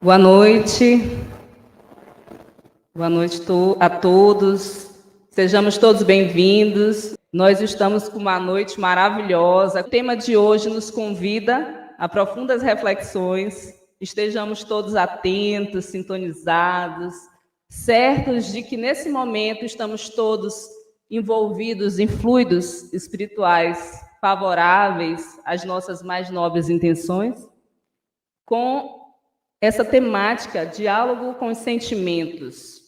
Boa noite. Boa noite a todos. Sejamos todos bem-vindos. Nós estamos com uma noite maravilhosa. O tema de hoje nos convida a profundas reflexões. Estejamos todos atentos, sintonizados, certos de que nesse momento estamos todos envolvidos em fluidos espirituais favoráveis às nossas mais nobres intenções, com essa temática, diálogo com os sentimentos,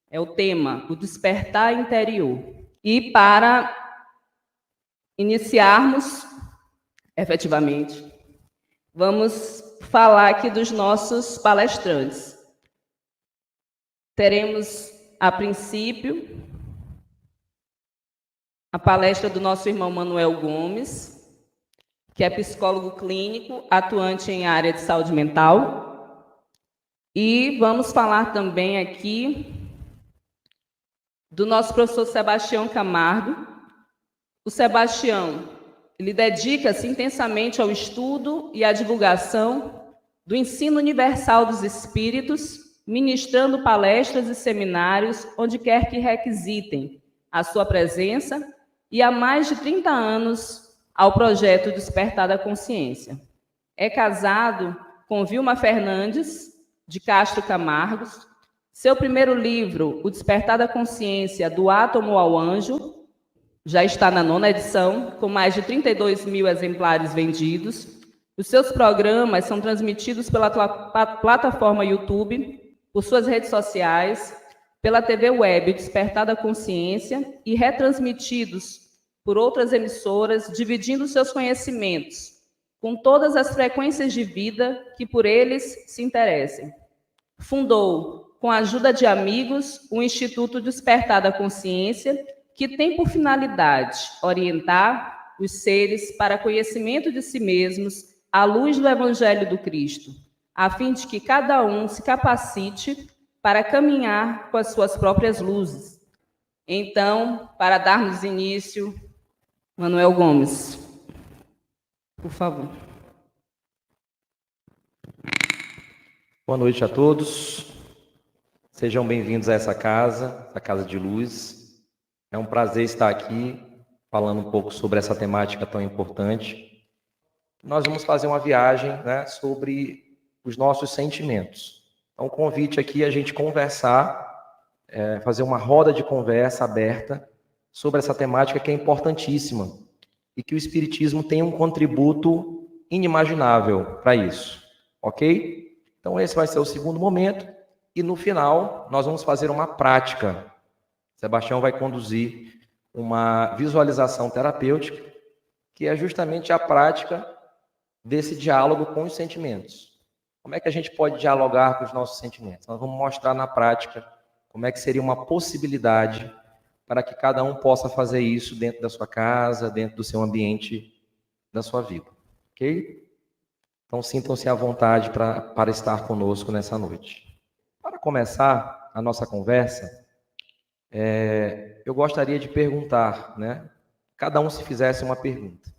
é o tema, o despertar interior. E para iniciarmos, efetivamente, vamos falar aqui dos nossos palestrantes. Teremos, a princípio, a palestra do nosso irmão Manuel Gomes, que é psicólogo clínico, atuante em área de saúde mental. E vamos falar também aqui do nosso professor Sebastião Camargo. O Sebastião, ele dedica-se intensamente ao estudo e à divulgação do ensino universal dos espíritos, ministrando palestras e seminários onde quer que requisitem a sua presença, e há mais de 30 anos ao projeto Despertar da Consciência. É casado com Vilma Fernandes de Castro Camargos. Seu primeiro livro, O Despertar da Consciência, do Átomo ao Anjo, já está na 9ª edição, com mais de 32 mil exemplares vendidos. Os seus programas são transmitidos pela plataforma YouTube, por suas redes sociais, pela TV web Despertar da Consciência e retransmitidos por outras emissoras, dividindo seus conhecimentos com todas as frequências de vida que por eles se interessem. Fundou, com a ajuda de amigos, o Instituto Despertar da Consciência, que tem por finalidade orientar os seres para conhecimento de si mesmos à luz do Evangelho do Cristo, a fim de que cada um se capacite para caminhar com as suas próprias luzes. Então, para darmos início, Manuel Gomes, por favor. Boa noite a todos. Sejam bem-vindos a essa casa, a Casa de Luz. É um prazer estar aqui falando um pouco sobre essa temática tão importante. Nós vamos fazer uma viagem, sobre os nossos sentimentos. Então, o convite aqui é a gente conversar, fazer uma roda de conversa aberta sobre essa temática que é importantíssima e que o Espiritismo tem um contributo inimaginável para isso, ok? Então, esse vai ser o segundo momento e, no final, nós vamos fazer uma prática. Sebastião vai conduzir uma visualização terapêutica, que é justamente a prática desse diálogo com os sentimentos. Como é que a gente pode dialogar com os nossos sentimentos? Nós vamos mostrar na prática como é que seria uma possibilidade para que cada um possa fazer isso dentro da sua casa, dentro do seu ambiente da sua vida, ok? Então, sintam-se à vontade para estar conosco nessa noite. Para começar a nossa conversa, eu gostaria de perguntar, cada um se fizesse uma pergunta.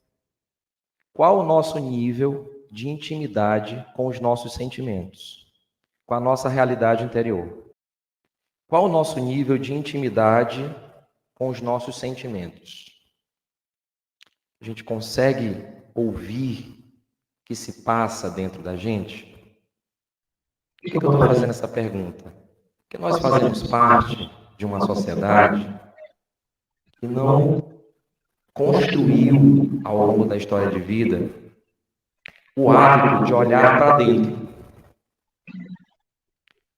Qual o nosso nível de intimidade com os nossos sentimentos, com a nossa realidade interior? Qual o nosso nível de intimidade com os nossos sentimentos? A gente consegue ouvir o que se passa dentro da gente? Por que eu estou fazendo essa pergunta? Porque nós fazemos parte de uma sociedade que não construiu, ao longo da história de vida, o hábito de olhar para dentro.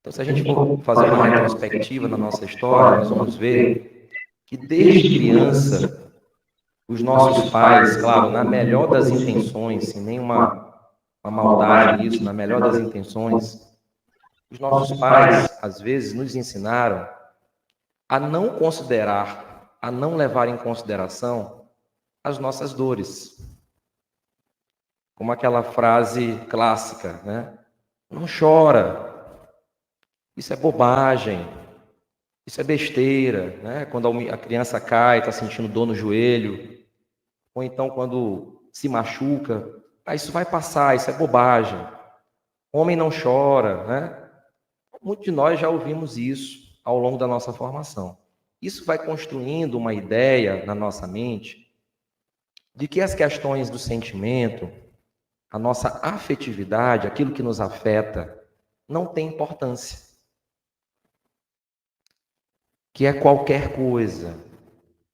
Então, se a gente for fazer uma retrospectiva na nossa história, nós vamos ver que desde criança, os nossos pais, claro, na melhor das intenções, sem nenhuma maldade nisso, na melhor das intenções, os nossos pais, às vezes, nos ensinaram a não considerar, a não levar em consideração as nossas dores. Como aquela frase clássica, Não chora, isso é bobagem, isso é besteira, Quando a criança cai, está sentindo dor no joelho, ou então quando se machuca, isso vai passar, isso é bobagem. Homem não chora, né? Muitos de nós já ouvimos isso ao longo da nossa formação. Isso vai construindo uma ideia na nossa mente de que as questões do sentimento, a nossa afetividade, aquilo que nos afeta, não tem importância. Que é qualquer coisa,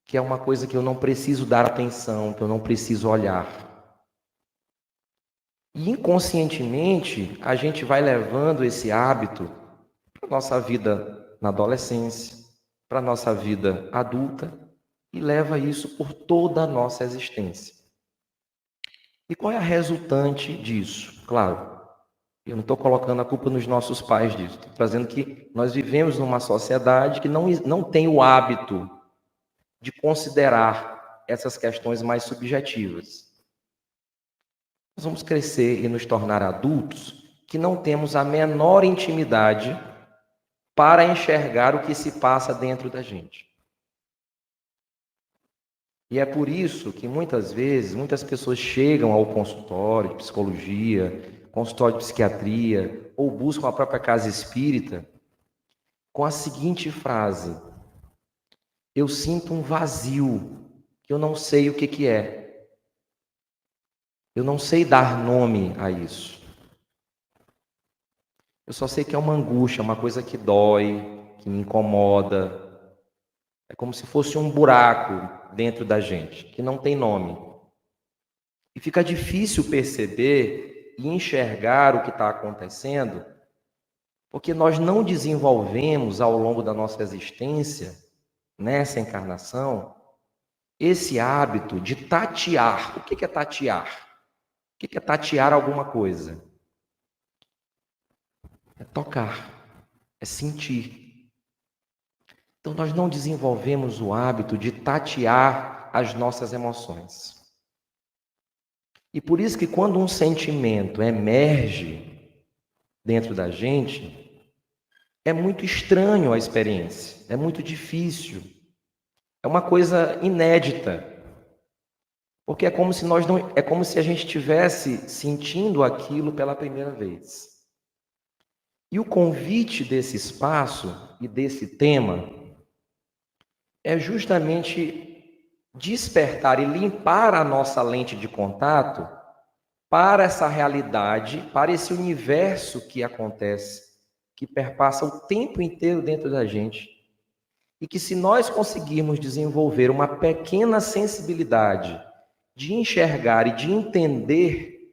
que é uma coisa que eu não preciso dar atenção, que eu não preciso olhar. E inconscientemente, a gente vai levando esse hábito para a nossa vida na adolescência, para a nossa vida adulta, e leva isso por toda a nossa existência. E qual é a resultante disso? Claro, eu não estou colocando a culpa nos nossos pais disso, estou trazendo que nós vivemos numa sociedade que não tem o hábito de considerar essas questões mais subjetivas. Nós vamos crescer e nos tornar adultos que não temos a menor intimidade para enxergar o que se passa dentro da gente. E é por isso que muitas vezes, muitas pessoas chegam ao consultório de psicologia, consultório de psiquiatria, ou buscam a própria casa espírita com a seguinte frase: eu sinto um vazio, que eu não sei o que é. Eu não sei dar nome a isso. Eu só sei que é uma angústia, uma coisa que dói, que me incomoda. É como se fosse um buraco dentro da gente, que não tem nome. E fica difícil perceber e enxergar o que está acontecendo, porque nós não desenvolvemos ao longo da nossa existência, nessa encarnação, esse hábito de tatear. O que é tatear? O que é tatear alguma coisa? É tocar, é sentir. Então, nós não desenvolvemos o hábito de tatear as nossas emoções. E por isso que quando um sentimento emerge dentro da gente, é muito estranho a experiência, é muito difícil, é uma coisa inédita. Porque é como se a gente estivesse sentindo aquilo pela primeira vez. E o convite desse espaço e desse tema é justamente despertar e limpar a nossa lente de contato para essa realidade, para esse universo que acontece, que perpassa o tempo inteiro dentro da gente. E que se nós conseguirmos desenvolver uma pequena sensibilidade de enxergar e de entender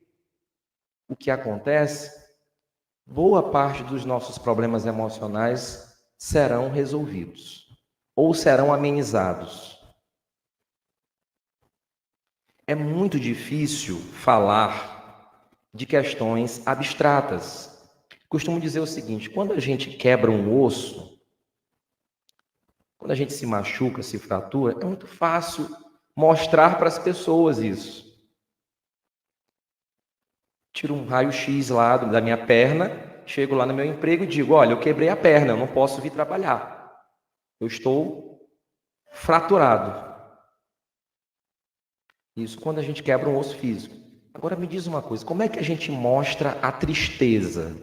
o que acontece, boa parte dos nossos problemas emocionais serão resolvidos ou serão amenizados. É muito difícil falar de questões abstratas. Costumo dizer o seguinte: quando a gente quebra um osso, quando a gente se machuca, se fratura, é muito fácil mostrar para as pessoas isso. Tiro um raio-x lá da minha perna, chego lá no meu emprego e digo: olha, eu quebrei a perna, eu não posso vir trabalhar. Eu estou fraturado. Isso quando a gente quebra um osso físico. Agora me diz uma coisa: como é que a gente mostra a tristeza?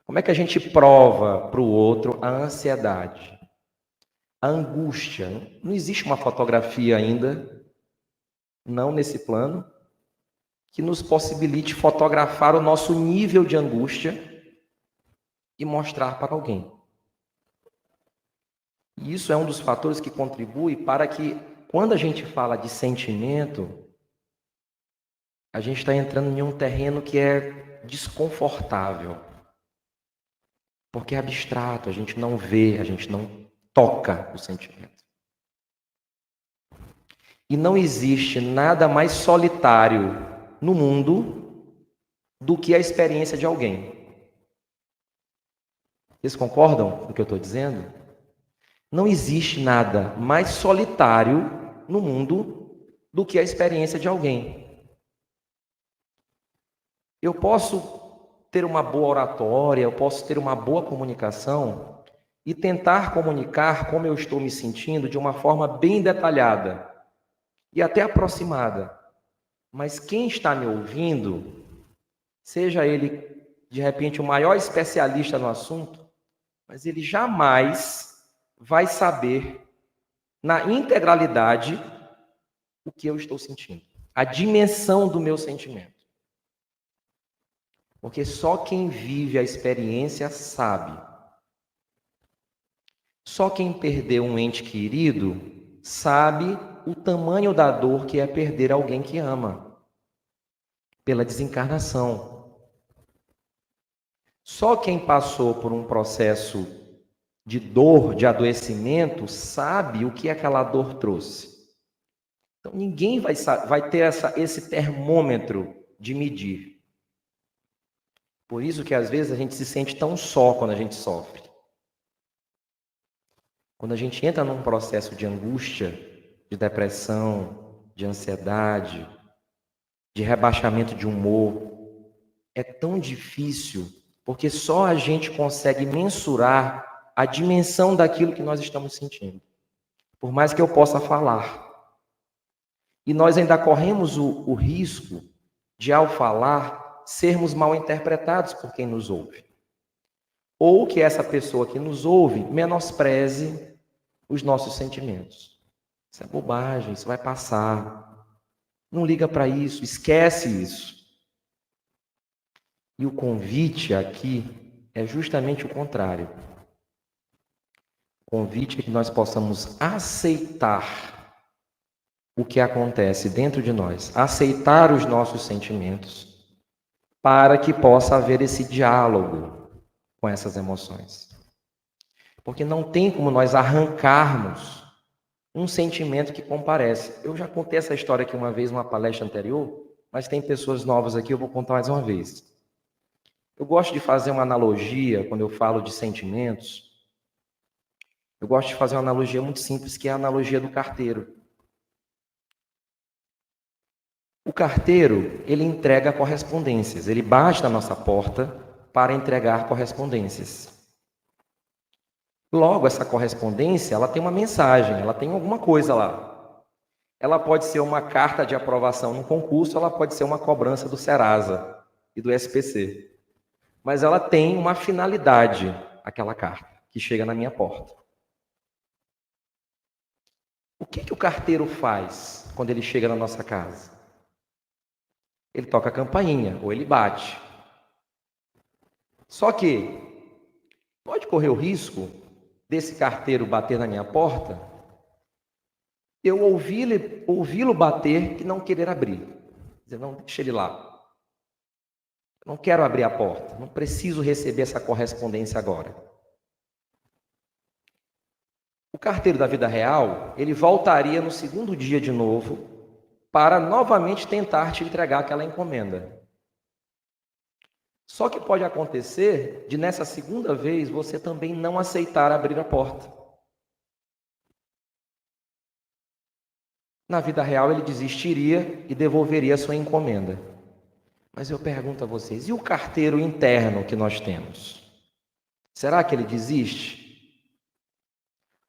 Como é que a gente prova para o outro a ansiedade, a angústia? Não existe uma fotografia ainda, não nesse plano, que nos possibilite fotografar o nosso nível de angústia e mostrar para alguém. E isso é um dos fatores que contribui para que, quando a gente fala de sentimento, a gente está entrando em um terreno que é desconfortável. Porque é abstrato, a gente não vê, a gente não toca o sentimento. E não existe nada mais solitário no mundo do que a experiência de alguém. Vocês concordam com o que eu estou dizendo? Não existe nada mais solitário no mundo do que a experiência de alguém. Eu posso ter uma boa oratória, eu posso ter uma boa comunicação e tentar comunicar como eu estou me sentindo de uma forma bem detalhada e até aproximada. Mas quem está me ouvindo, seja ele de repente, o maior especialista no assunto, mas ele jamais vai saber, na integralidade, o que eu estou sentindo, a dimensão do meu sentimento. Porque só quem vive a experiência sabe. Só quem perdeu um ente querido sabe o tamanho da dor que é perder alguém que ama, pela desencarnação. Só quem passou por um processo de dor, de adoecimento, sabe o que aquela dor trouxe. Então, ninguém vai ter esse termômetro de medir. Por isso que, às vezes, a gente se sente tão só quando a gente sofre. Quando a gente entra num processo de angústia, de depressão, de ansiedade, de rebaixamento de humor, é tão difícil, porque só a gente consegue mensurar a dimensão daquilo que nós estamos sentindo. Por mais que eu possa falar. E nós ainda corremos o risco de, ao falar, sermos mal interpretados por quem nos ouve. Ou que essa pessoa que nos ouve menospreze os nossos sentimentos. Isso é bobagem, isso vai passar. Não liga para isso, esquece isso. E o convite aqui é justamente o contrário. O convite é que nós possamos aceitar o que acontece dentro de nós, aceitar os nossos sentimentos, para que possa haver esse diálogo com essas emoções. Porque não tem como nós arrancarmos um sentimento que comparece. Eu já contei essa história aqui uma vez numa palestra anterior, mas tem pessoas novas aqui, eu vou contar mais uma vez. Eu gosto de fazer uma analogia, quando eu falo de sentimentos, eu gosto de fazer uma analogia muito simples, que é a analogia do carteiro. O carteiro, ele entrega correspondências, ele bate na nossa porta para entregar correspondências. Logo, essa correspondência, ela tem uma mensagem, ela tem alguma coisa lá. Ela pode ser uma carta de aprovação no concurso, ela pode ser uma cobrança do Serasa e do SPC. Mas ela tem uma finalidade, aquela carta, que chega na minha porta. O que o carteiro faz quando ele chega na nossa casa? Ele toca a campainha, ou ele bate. Só que pode correr o risco desse carteiro bater na minha porta, eu ouvi-lo bater e não querer abrir. Dizer, não, deixa ele lá. Eu não quero abrir a porta, não preciso receber essa correspondência agora. O carteiro da vida real, ele voltaria no segundo dia de novo para novamente tentar te entregar aquela encomenda. Só que pode acontecer de nessa segunda vez você também não aceitar abrir a porta. Na vida real ele desistiria e devolveria a sua encomenda. Mas eu pergunto a vocês, e o carteiro interno que nós temos? Será que ele desiste?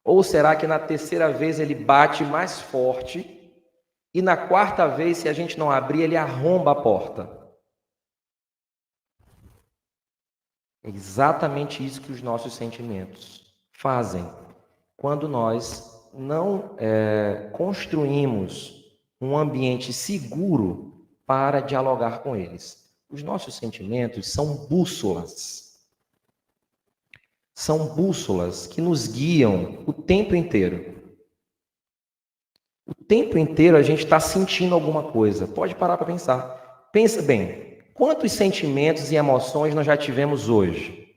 Ou será que na terceira vez ele bate mais forte e na quarta vez, se a gente não abrir, ele arromba a porta? É exatamente isso que os nossos sentimentos fazem quando nós não construímos um ambiente seguro para dialogar com eles. Os nossos sentimentos são bússolas. São bússolas que nos guiam o tempo inteiro. O tempo inteiro a gente está sentindo alguma coisa. Pode parar para pensar. Pensa bem, quantos sentimentos e emoções nós já tivemos hoje?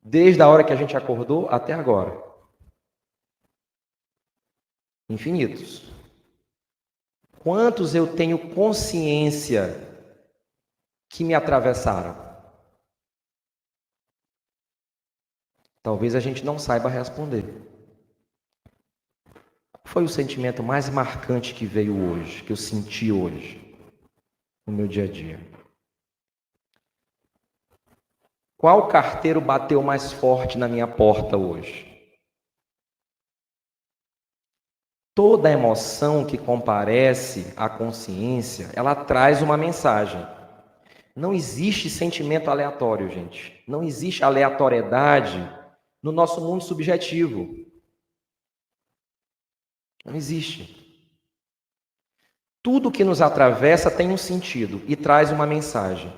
Desde a hora que a gente acordou até agora. Infinitos. Quantos eu tenho consciência que me atravessaram? Talvez a gente não saiba responder. Qual foi o sentimento mais marcante que veio hoje, que eu senti hoje, no meu dia a dia? Qual carteiro bateu mais forte na minha porta hoje? Toda emoção que comparece à consciência, ela traz uma mensagem. Não existe sentimento aleatório, gente. Não existe aleatoriedade no nosso mundo subjetivo. Não existe. Tudo que nos atravessa tem um sentido e traz uma mensagem.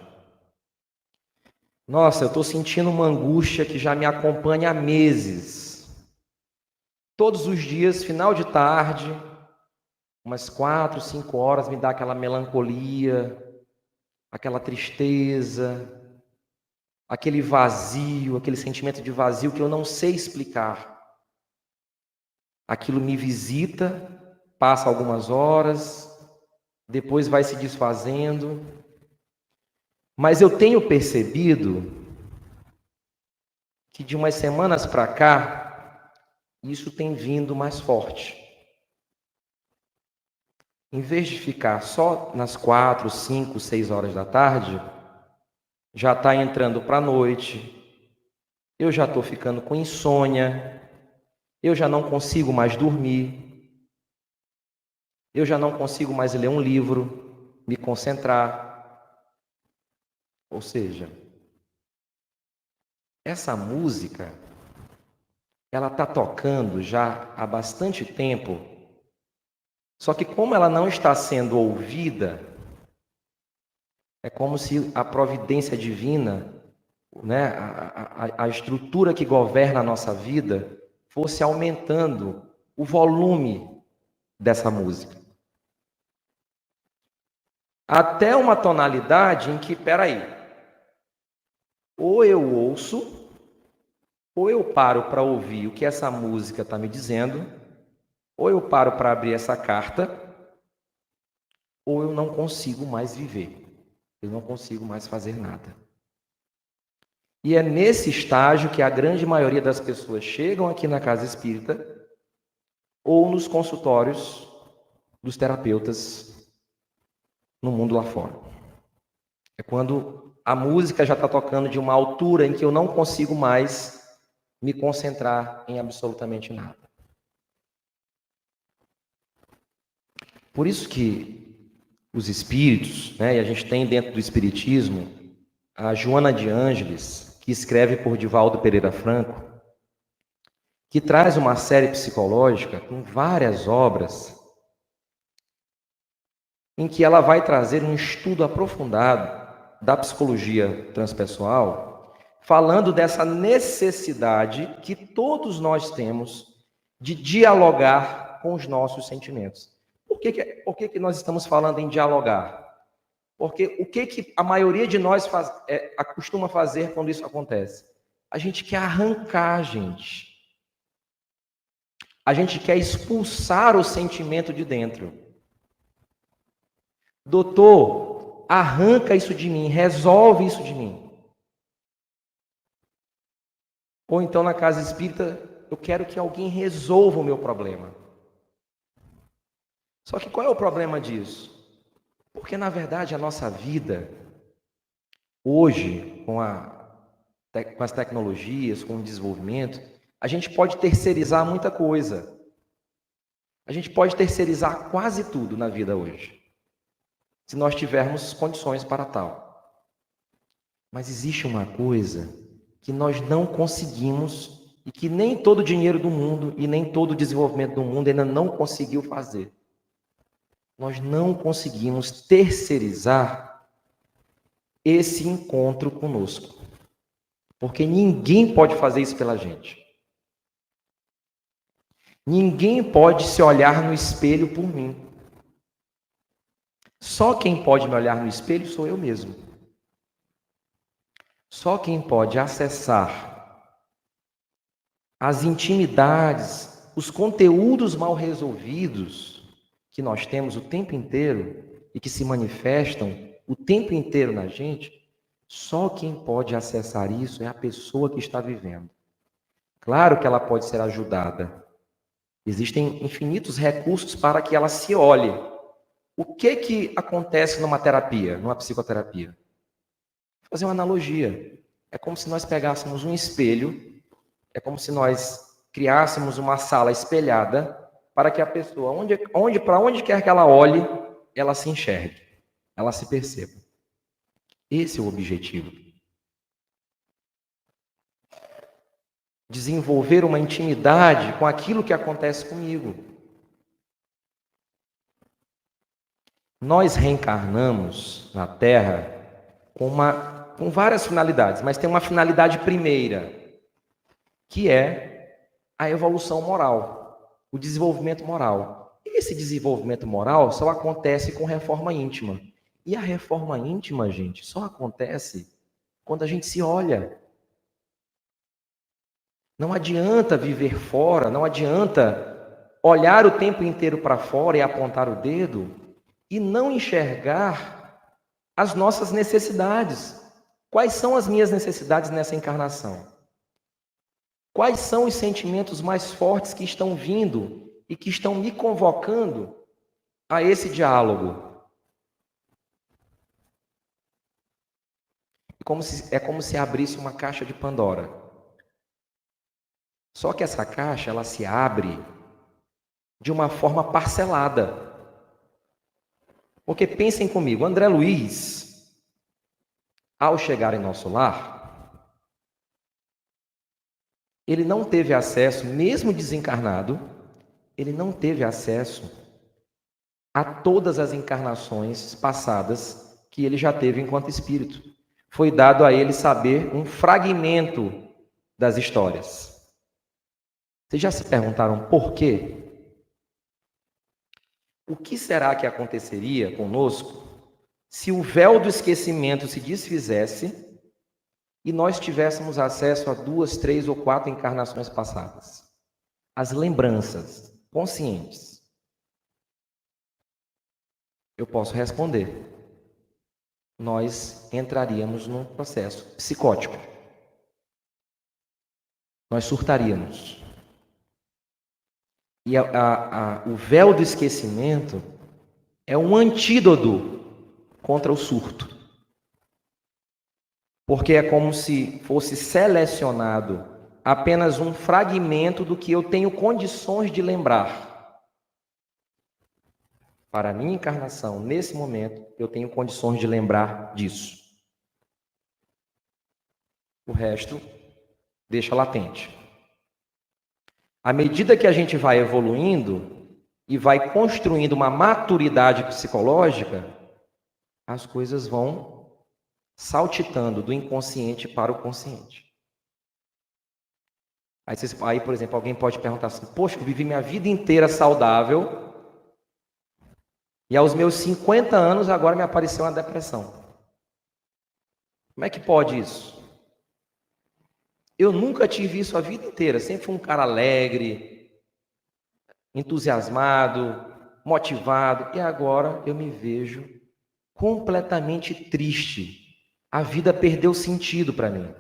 Nossa, eu estou sentindo uma angústia que já me acompanha há meses. Todos os dias, final de tarde, umas 4, 5 horas, me dá aquela melancolia, aquela tristeza, aquele vazio, aquele sentimento de vazio que eu não sei explicar. Aquilo me visita, passa algumas horas, depois vai se desfazendo. Mas eu tenho percebido que de umas semanas para cá, isso tem vindo mais forte. Em vez de ficar só nas 4, 5, 6 horas da tarde, já está entrando para a noite, eu já estou ficando com insônia, eu já não consigo mais dormir, eu já não consigo mais ler um livro, me concentrar. Ou seja, essa música, ela está tocando já há bastante tempo, só que como ela não está sendo ouvida, é como se a providência divina, né, a estrutura que governa a nossa vida, fosse aumentando o volume dessa música. Até uma tonalidade em que, peraí, ou eu ouço, ou eu paro para ouvir o que essa música está me dizendo, ou eu paro para abrir essa carta, ou eu não consigo mais viver. Eu não consigo mais fazer nada. E é nesse estágio que a grande maioria das pessoas chegam aqui na casa espírita ou nos consultórios dos terapeutas no mundo lá fora. É quando a música já está tocando de uma altura em que eu não consigo mais me concentrar em absolutamente nada. Por isso que os espíritos, né, e a gente tem dentro do espiritismo a Joana de Ângeles, que escreve por Divaldo Pereira Franco, que traz uma série psicológica com várias obras em que ela vai trazer um estudo aprofundado da psicologia transpessoal, falando dessa necessidade que todos nós temos de dialogar com os nossos sentimentos. Por que nós estamos falando em dialogar? Porque o que a maioria de nós costuma fazer quando isso acontece? A gente quer arrancar, gente. A gente quer expulsar o sentimento de dentro. Doutor, arranca isso de mim, resolve isso de mim. Ou então na casa espírita, eu quero que alguém resolva o meu problema. Só que qual é o problema disso? Porque, na verdade, a nossa vida, hoje, com as tecnologias, com o desenvolvimento, a gente pode terceirizar muita coisa. A gente pode terceirizar quase tudo na vida hoje, se nós tivermos condições para tal. Mas existe uma coisa que nós não conseguimos e que nem todo o dinheiro do mundo e nem todo o desenvolvimento do mundo ainda não conseguiu fazer. Nós não conseguimos terceirizar esse encontro conosco. Porque ninguém pode fazer isso pela gente. Ninguém pode se olhar no espelho por mim. Só quem pode me olhar no espelho sou eu mesmo. Só quem pode acessar as intimidades, os conteúdos mal resolvidos que nós temos o tempo inteiro e que se manifestam o tempo inteiro na gente, só quem pode acessar isso é a pessoa que está vivendo. Claro que ela pode ser ajudada. Existem infinitos recursos para que ela se olhe. O que acontece numa terapia, numa psicoterapia? Vou fazer uma analogia. É como se nós pegássemos um espelho, é como se nós criássemos uma sala espelhada para que a pessoa, para onde quer que ela olhe, ela se enxergue, ela se perceba. Esse é o objetivo. Desenvolver uma intimidade com aquilo que acontece comigo. Nós reencarnamos na Terra com várias finalidades, mas tem uma finalidade primeira, que é a evolução moral, o desenvolvimento moral. E esse desenvolvimento moral só acontece com reforma íntima. E a reforma íntima, gente, só acontece quando a gente se olha. Não adianta viver fora, não adianta olhar o tempo inteiro para fora e apontar o dedo e não enxergar as nossas necessidades. Quais são as minhas necessidades nessa encarnação? Quais são os sentimentos mais fortes que estão vindo e que estão me convocando a esse diálogo? É como se abrisse uma caixa de Pandora. Só que essa caixa, ela se abre de uma forma parcelada. Porque pensem comigo, André Luiz, ao chegar em nosso lar, ele não teve acesso, mesmo desencarnado, ele não teve acesso a todas as encarnações passadas que ele já teve enquanto espírito. Foi dado a ele saber um fragmento das histórias. Vocês já se perguntaram por quê? O que será que aconteceria conosco se o véu do esquecimento se desfizesse e nós tivéssemos acesso a 2, 3 ou 4 encarnações passadas? As lembranças conscientes. Eu posso responder. Nós entraríamos num processo psicótico. Nós surtaríamos. E o véu do esquecimento é um antídoto contra o surto. Porque é como se fosse selecionado apenas um fragmento do que eu tenho condições de lembrar. Para a minha encarnação, nesse momento, eu tenho condições de lembrar disso. O resto deixa latente. À medida que a gente vai evoluindo e vai construindo uma maturidade psicológica, as coisas vão saltitando do inconsciente para o consciente. Aí, por exemplo, alguém pode perguntar assim, poxa, eu vivi minha vida inteira saudável e aos meus 50 anos agora me apareceu uma depressão. Como é que pode isso? Eu nunca tive isso a vida inteira, sempre fui um cara alegre, entusiasmado, motivado, e agora eu me vejo completamente triste. A vida perdeu sentido para mim.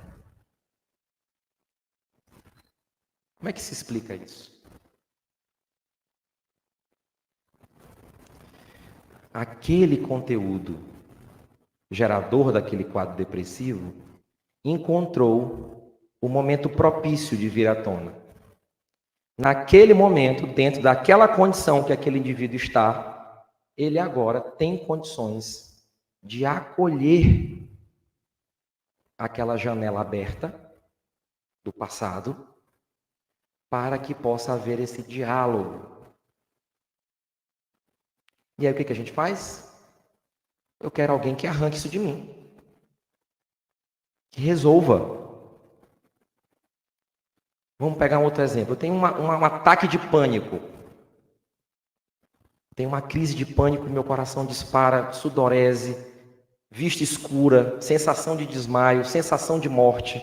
Como é que se explica isso? Aquele conteúdo gerador daquele quadro depressivo encontrou o momento propício de vir à tona. Naquele momento, dentro daquela condição que aquele indivíduo está, ele agora tem condições de acolher aquela janela aberta do passado para que possa haver esse diálogo. E aí o que a gente faz? Eu quero alguém que arranque isso de mim, que resolva. Vamos pegar um outro exemplo. Eu tenho um ataque de pânico. Tenho uma crise de pânico, meu coração dispara, sudorese, vista escura, sensação de desmaio, sensação de morte.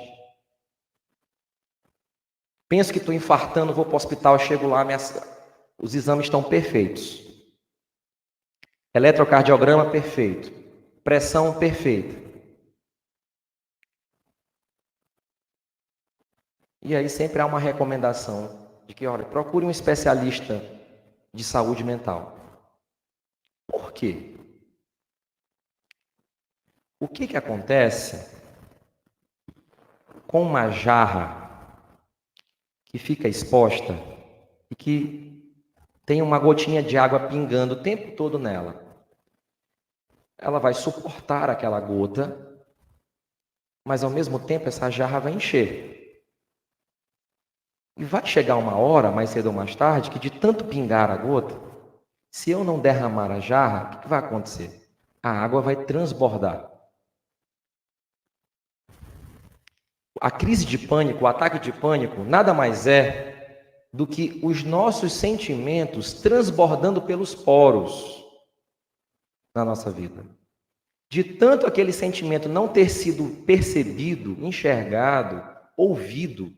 Penso que estou infartando, vou para o hospital, chego lá, os exames estão perfeitos. Eletrocardiograma perfeito. Pressão perfeita. E aí sempre há uma recomendação de que, olha, procure um especialista de saúde mental. Por quê? O que acontece com uma jarra que fica exposta e que tem uma gotinha de água pingando o tempo todo nela? Ela vai suportar aquela gota mas ao mesmo tempo essa jarra vai encher. E vai chegar uma hora, mais cedo ou mais tarde, que de tanto pingar a gota, se eu não derramar a jarra, o que vai acontecer? A água vai transbordar. A crise de pânico, o ataque de pânico, nada mais é do que os nossos sentimentos transbordando pelos poros na nossa vida. De tanto aquele sentimento não ter sido percebido, enxergado, ouvido,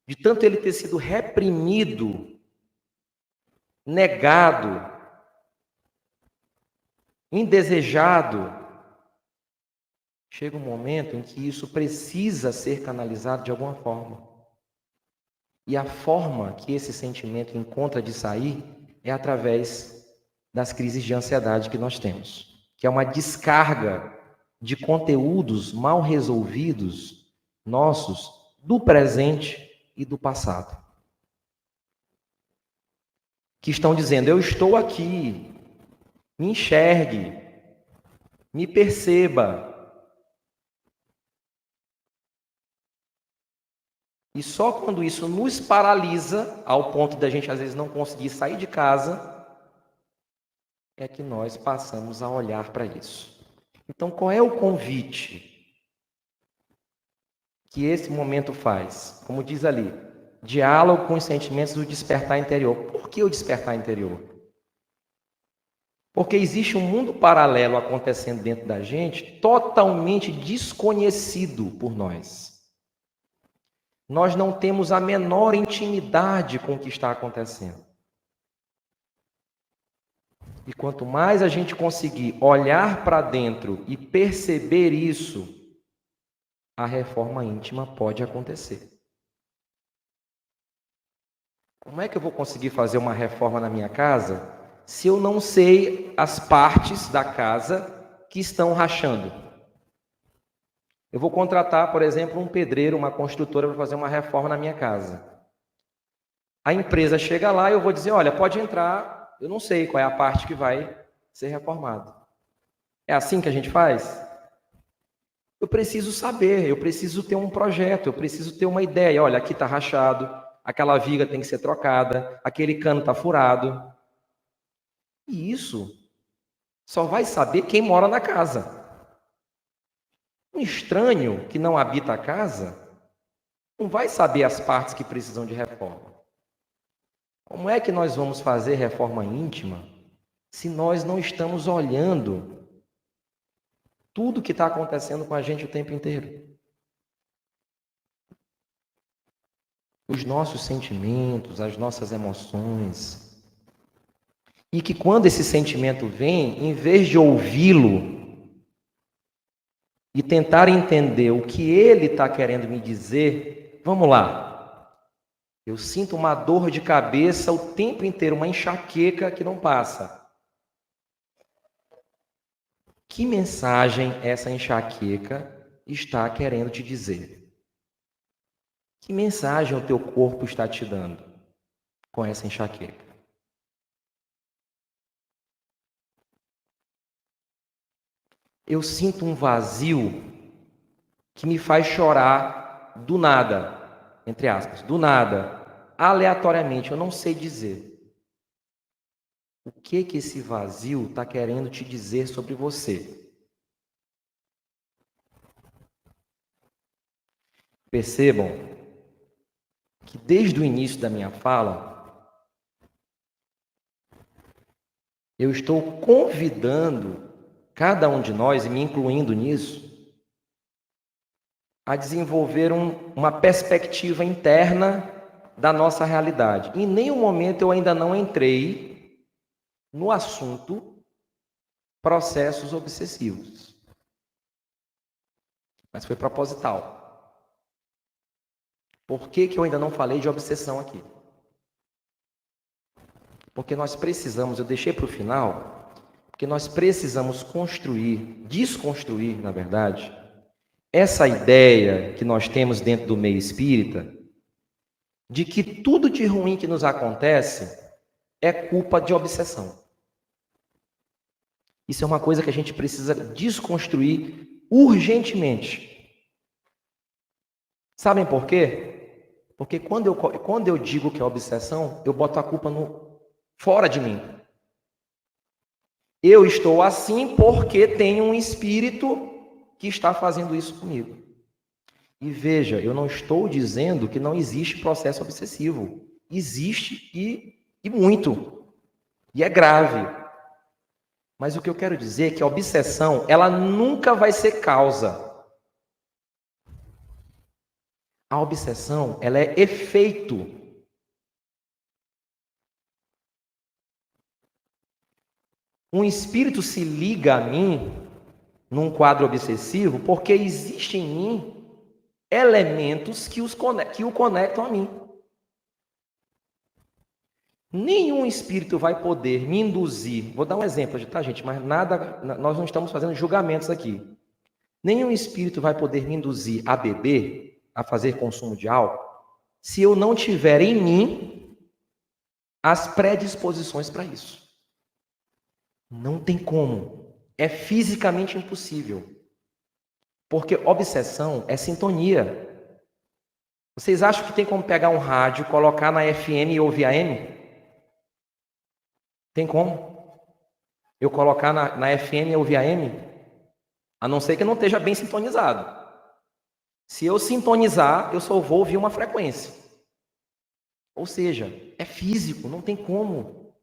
de tanto ele ter sido reprimido, negado, indesejado, chega um momento em que isso precisa ser canalizado de alguma forma. E a forma que esse sentimento encontra de sair é através das crises de ansiedade que nós temos, que é uma descarga de conteúdos mal resolvidos nossos do presente e do passado. Que estão dizendo: eu estou aqui, me enxergue, me perceba. E só quando isso nos paralisa, ao ponto de a gente às vezes não conseguir sair de casa, é que nós passamos a olhar para isso. Então, qual é o convite que esse momento faz? Como diz ali, diálogo com os sentimentos do despertar interior. Por que o despertar interior? Porque existe um mundo paralelo acontecendo dentro da gente, totalmente desconhecido por nós. Nós não temos a menor intimidade com o que está acontecendo. E quanto mais a gente conseguir olhar para dentro e perceber isso, a reforma íntima pode acontecer. Como é que eu vou conseguir fazer uma reforma na minha casa se eu não sei as partes da casa que estão rachando? Eu vou contratar, por exemplo, um pedreiro, uma construtora para fazer uma reforma na minha casa. A empresa chega lá e eu vou dizer: olha, pode entrar, eu não sei qual é a parte que vai ser reformada. É assim que a gente faz? Eu preciso saber, eu preciso ter um projeto, eu preciso ter uma ideia. Olha, aqui está rachado, aquela viga tem que ser trocada, aquele cano está furado. E isso só vai saber quem mora na casa. Um estranho que não habita a casa não vai saber as partes que precisam de reforma. Como é que nós vamos fazer reforma íntima se nós não estamos olhando tudo que está acontecendo com a gente o tempo inteiro? Os nossos sentimentos, as nossas emoções. E que quando esse sentimento vem, em vez de ouvi-lo e tentar entender o que ele está querendo me dizer, vamos lá. Eu sinto uma dor de cabeça o tempo inteiro, uma enxaqueca que não passa. Que mensagem essa enxaqueca está querendo te dizer? Que mensagem o teu corpo está te dando com essa enxaqueca? Eu sinto um vazio que me faz chorar do nada, entre aspas, do nada, aleatoriamente, eu não sei dizer. O que esse vazio está querendo te dizer sobre você? Percebam que desde o início da minha fala, eu estou convidando cada um de nós, e me incluindo nisso, a desenvolver uma perspectiva interna da nossa realidade. Em nenhum momento eu ainda não entrei no assunto processos obsessivos. Mas foi proposital. Por que eu ainda não falei de obsessão aqui? Porque nós precisamos, eu deixei para o final, porque nós precisamos desconstruir, na verdade, essa ideia que nós temos dentro do meio espírita, de que tudo de ruim que nos acontece é culpa de obsessão. Isso é uma coisa que a gente precisa desconstruir urgentemente. Sabem por quê? Porque quando eu digo que é obsessão, eu boto a culpa fora de mim. Eu estou assim porque tem um espírito que está fazendo isso comigo. E veja, eu não estou dizendo que não existe processo obsessivo. Existe e muito. E é grave. Mas o que eu quero dizer é que a obsessão, ela nunca vai ser causa. A obsessão, ela é efeito. Um espírito se liga a mim num quadro obsessivo porque existe em mim elementos que o conectam a mim. Nenhum espírito vai poder me induzir. Vou dar um exemplo, tá, gente? Mas nós não estamos fazendo julgamentos aqui. Nenhum espírito vai poder me induzir a beber, a fazer consumo de álcool, se eu não tiver em mim as predisposições para isso. Não tem como. É fisicamente impossível. Porque obsessão é sintonia. Vocês acham que tem como pegar um rádio, colocar na FM e ouvir AM? Tem como? Eu colocar na FM e ouvir AM? A não ser que eu não esteja bem sintonizado. Se eu sintonizar, eu só vou ouvir uma frequência. Ou seja, é físico, não tem como.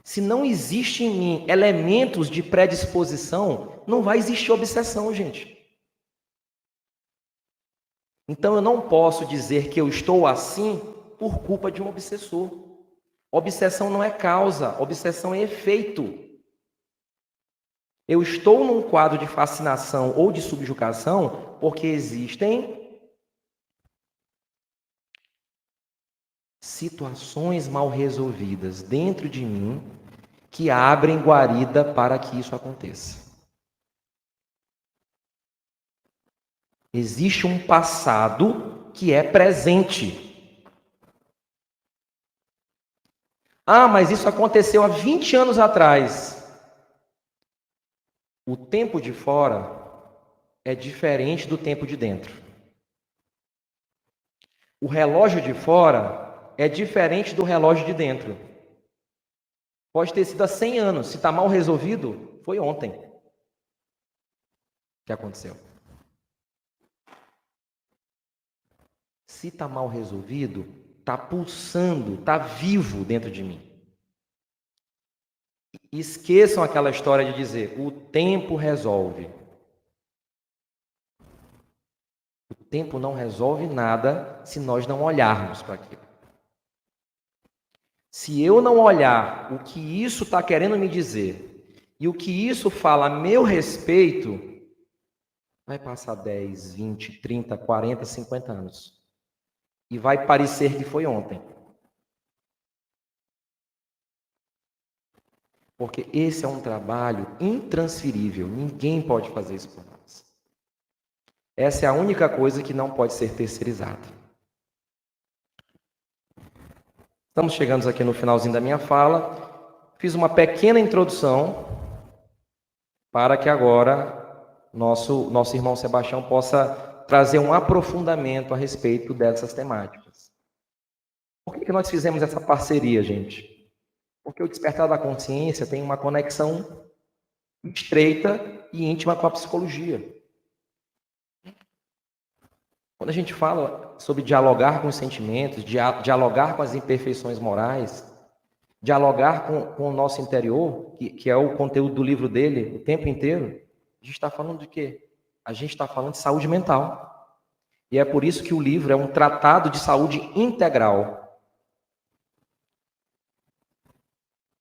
Se não existe em mim elementos de predisposição, não vai existir obsessão, gente. Então eu não posso dizer que eu estou assim por culpa de um obsessor. Obsessão não é causa, obsessão é efeito. Eu estou num quadro de fascinação ou de subjugação porque existem situações mal resolvidas dentro de mim que abrem guarida para que isso aconteça. Existe um passado que é presente. Ah, mas isso aconteceu há 20 anos atrás. O tempo de fora é diferente do tempo de dentro. O relógio de fora é diferente do relógio de dentro. Pode ter sido há 100 anos. Se está mal resolvido, foi ontem que aconteceu. Se está mal resolvido, está pulsando, está vivo dentro de mim. Esqueçam aquela história de dizer, o tempo resolve. O tempo não resolve nada se nós não olharmos para aquilo. Se eu não olhar o que isso está querendo me dizer e o que isso fala a meu respeito, vai passar 10, 20, 30, 40, 50 anos. E vai parecer que foi ontem. Porque esse é um trabalho intransferível. Ninguém pode fazer isso por nós. Essa é a única coisa que não pode ser terceirizada. Estamos chegando aqui no finalzinho da minha fala. Fiz uma pequena introdução para que agora nosso irmão Sebastião possa trazer um aprofundamento a respeito dessas temáticas. Por que nós fizemos essa parceria, gente? Porque o despertar da consciência tem uma conexão estreita e íntima com a psicologia. Quando a gente fala sobre dialogar com os sentimentos, dialogar com as imperfeições morais, dialogar com o nosso interior, que é o conteúdo do livro dele o tempo inteiro, a gente está falando de quê? A gente está falando de saúde mental. E é por isso que o livro é um tratado de saúde integral.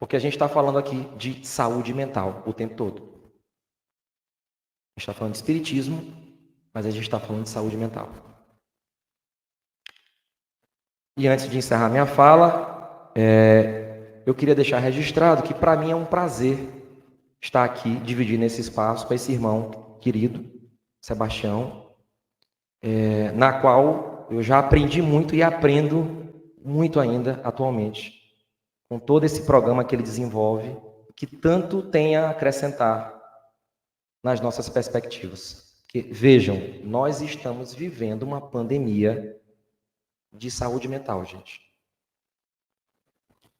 Porque a gente está falando aqui de saúde mental o tempo todo. A gente está falando de espiritismo, mas a gente está falando de saúde mental. E antes de encerrar minha fala, eu queria deixar registrado que para mim é um prazer estar aqui, dividir nesse espaço com esse irmão querido, Sebastião, na qual eu já aprendi muito e aprendo muito ainda atualmente, com todo esse programa que ele desenvolve, que tanto tem a acrescentar nas nossas perspectivas. Porque, vejam, nós estamos vivendo uma pandemia de saúde mental, gente.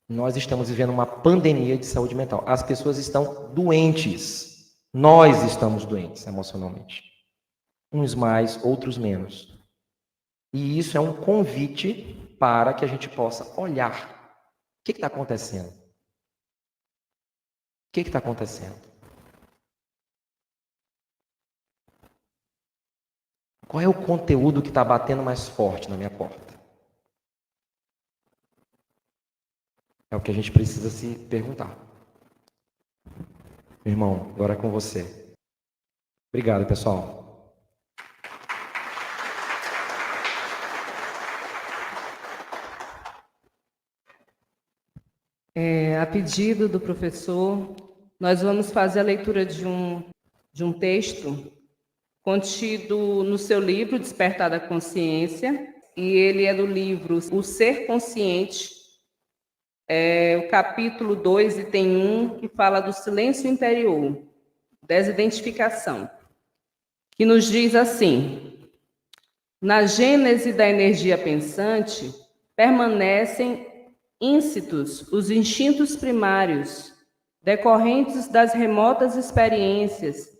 Nós estamos vivendo uma pandemia de saúde mental. As pessoas estão doentes. Nós estamos doentes emocionalmente. Uns mais, outros menos. E isso é um convite para que a gente possa olhar. O que está acontecendo? O que está acontecendo? Qual é o conteúdo que está batendo mais forte na minha porta? É o que a gente precisa se perguntar. Meu irmão, agora é com você. Obrigado, pessoal. A pedido do professor, nós vamos fazer a leitura de um texto contido no seu livro Despertar da Consciência, e ele é do livro O Ser Consciente, o capítulo 2, item 1, que fala do silêncio interior, desidentificação, que nos diz assim: na gênese da energia pensante, permanecem íncitos os instintos primários, decorrentes das remotas experiências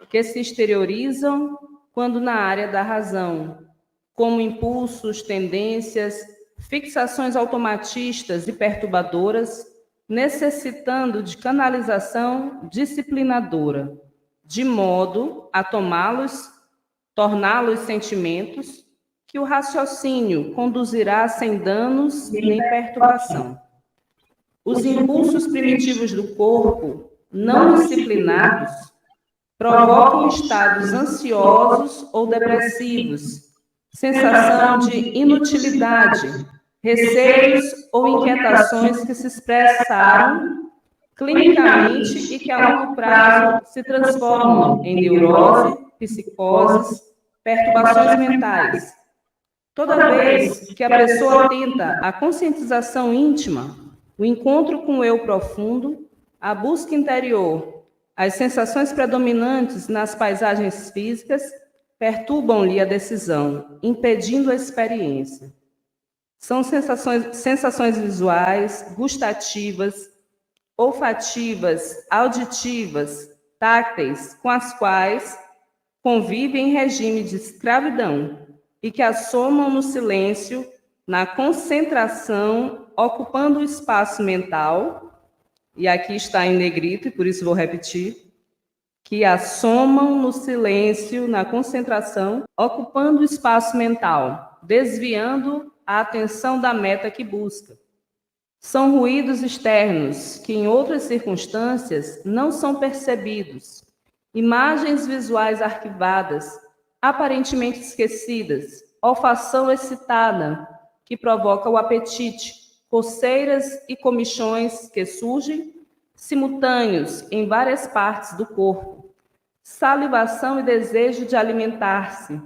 que se exteriorizam quando na área da razão, como impulsos, tendências, fixações automatistas e perturbadoras, necessitando de canalização disciplinadora, de modo a torná-los sentimentos que o raciocínio conduzirá sem danos nem perturbação. Os impulsos primitivos do corpo, não disciplinados, provocam estados ansiosos ou depressivos, sensação de inutilidade, receios ou inquietações que se expressaram clinicamente e que a longo prazo se transformam em neurose, psicoses, perturbações mentais. Toda vez que a pessoa tenta a conscientização íntima, o encontro com o eu profundo, a busca interior, as sensações predominantes nas paisagens físicas perturbam-lhe a decisão, impedindo a experiência. São sensações visuais, gustativas, olfativas, auditivas, táteis, com as quais convive em regime de escravidão e que assomam no silêncio, na concentração, ocupando o espaço mental, e aqui está em negrito, e por isso vou repetir, que assomam no silêncio, na concentração, ocupando o espaço mental, desviando a atenção da meta que busca. São ruídos externos que, em outras circunstâncias, não são percebidos, imagens visuais arquivadas, aparentemente esquecidas, olfação excitada, que provoca o apetite, coceiras e comichões que surgem simultâneos em várias partes do corpo, salivação e desejo de alimentar-se,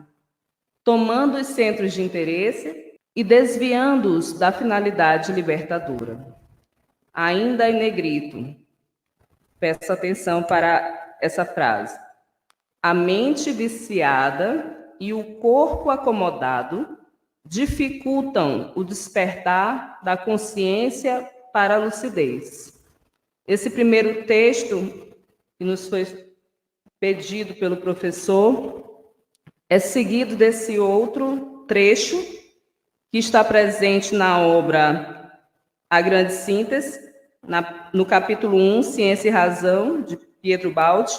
tomando os centros de interesse e desviando-os da finalidade libertadora. Ainda em negrito, peço atenção para essa frase. A mente viciada e o corpo acomodado dificultam o despertar da consciência para a lucidez. Esse primeiro texto, que nos foi pedido pelo professor, é seguido desse outro trecho, que está presente na obra A Grande Síntese, no capítulo 1, Ciência e Razão, de Pietro Baldi,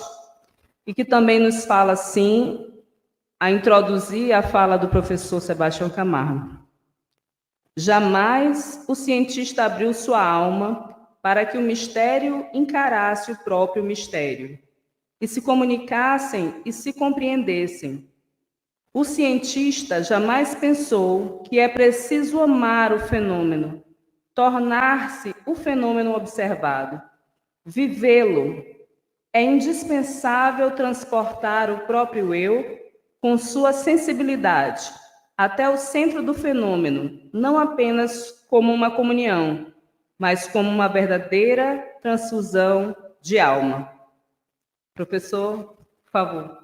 e que também nos fala, assim, a introduzir a fala do professor Sebastião Camargo. Jamais o cientista abriu sua alma para que o mistério encarasse o próprio mistério, e se comunicassem e se compreendessem. O cientista jamais pensou que é preciso amar o fenômeno, tornar-se o fenômeno observado, vivê-lo. É indispensável transportar o próprio eu com sua sensibilidade até o centro do fenômeno, não apenas como uma comunhão, mas como uma verdadeira transfusão de alma. Professor, por favor.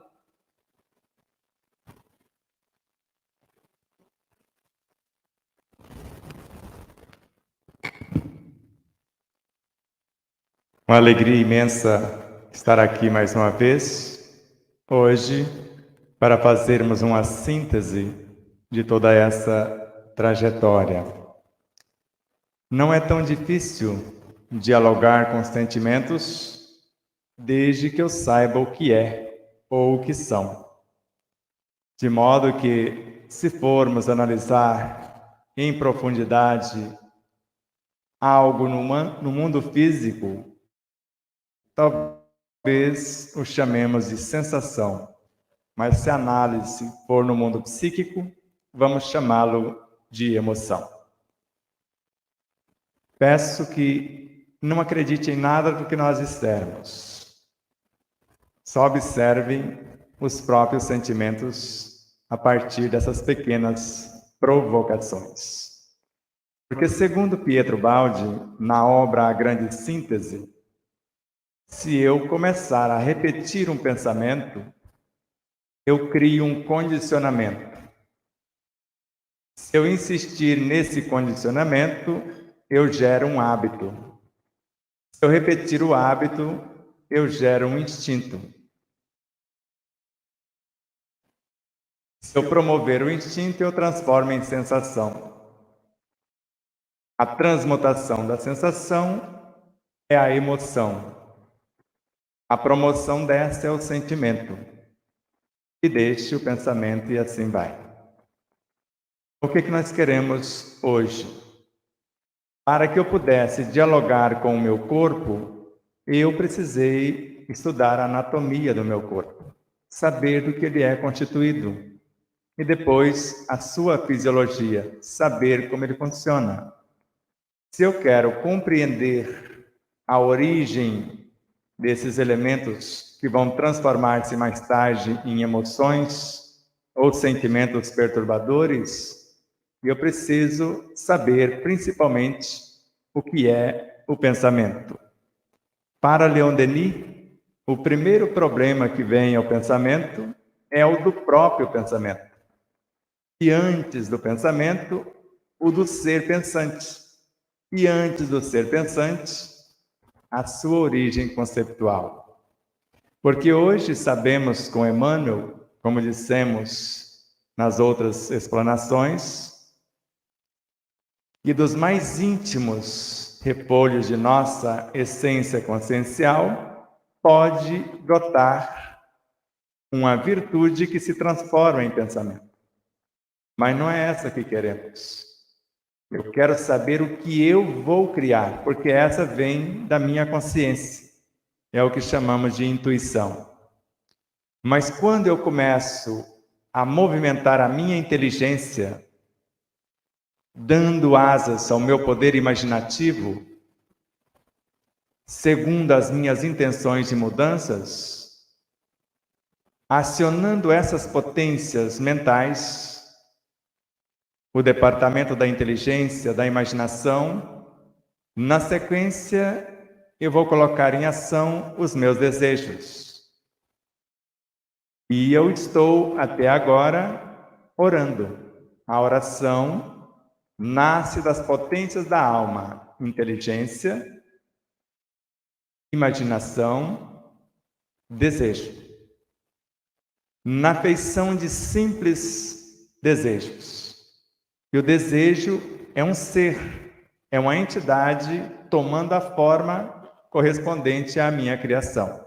Uma alegria imensa estar aqui mais uma vez, hoje, para fazermos uma síntese de toda essa trajetória. Não é tão difícil dialogar com os sentimentos, desde que eu saiba o que é ou o que são. De modo que, se formos analisar em profundidade algo no mundo físico, talvez o chamemos de sensação, mas se a análise for no mundo psíquico, vamos chamá-lo de emoção. Peço que não acredite em nada do que nós dissermos. Só observem os próprios sentimentos a partir dessas pequenas provocações. Porque, segundo Pietro Baldi, na obra A Grande Síntese, se eu começar a repetir um pensamento, eu crio um condicionamento. Se eu insistir nesse condicionamento, eu gero um hábito. Se eu repetir o hábito, eu gero um instinto. Se eu promover o instinto, eu transformo em sensação. A transmutação da sensação é a emoção. A promoção dessa é o sentimento. E deixe o pensamento e assim vai. O que nós queremos hoje? Para que eu pudesse dialogar com o meu corpo, eu precisei estudar a anatomia do meu corpo, saber do que ele é constituído, e depois a sua fisiologia, saber como ele funciona. Se eu quero compreender a origem desses elementos que vão transformar-se mais tarde em emoções ou sentimentos perturbadores, eu preciso saber principalmente o que é o pensamento. Para Leon Denis, o primeiro problema que vem ao pensamento é o do próprio pensamento. E antes do pensamento, o do ser pensante. E antes do ser pensante, a sua origem conceptual. Porque hoje sabemos com Emmanuel, como dissemos nas outras explanações, que dos mais íntimos repolhos de nossa essência consciencial pode brotar uma virtude que se transforma em pensamento. Mas não é essa que queremos. Eu quero saber o que eu vou criar, porque essa vem da minha consciência. É o que chamamos de intuição. Mas quando eu começo a movimentar a minha inteligência, dando asas ao meu poder imaginativo, segundo as minhas intenções de mudanças, acionando essas potências mentais, o departamento da inteligência, da imaginação, na sequência, eu vou colocar em ação os meus desejos. E eu estou, até agora, orando. A oração nasce das potências da alma, inteligência, imaginação, desejo. Na feição de simples desejos. E o desejo é um ser, é uma entidade tomando a forma correspondente à minha criação.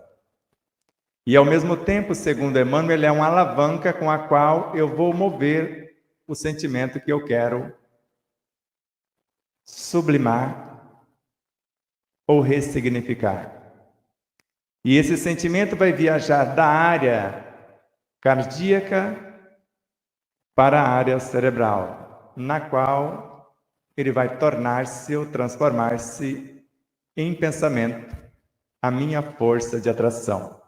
E ao mesmo tempo, segundo Emmanuel, ele é uma alavanca com a qual eu vou mover o sentimento que eu quero sublimar ou ressignificar. E esse sentimento vai viajar da área cardíaca para a área cerebral, na qual ele vai tornar-se ou transformar-se em pensamento, a minha força de atração.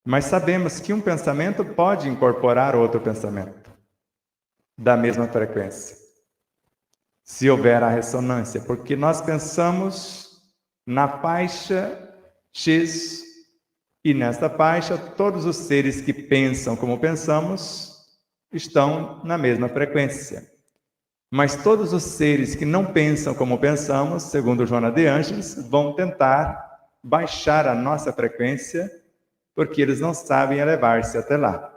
Mas sabemos que um pensamento pode incorporar outro pensamento, da mesma frequência, se houver a ressonância, porque nós pensamos na faixa X, e nesta faixa todos os seres que pensam como pensamos estão na mesma frequência. Mas todos os seres que não pensam como pensamos, segundo Joana de Ângeles, vão tentar baixar a nossa frequência, porque eles não sabem elevar-se até lá.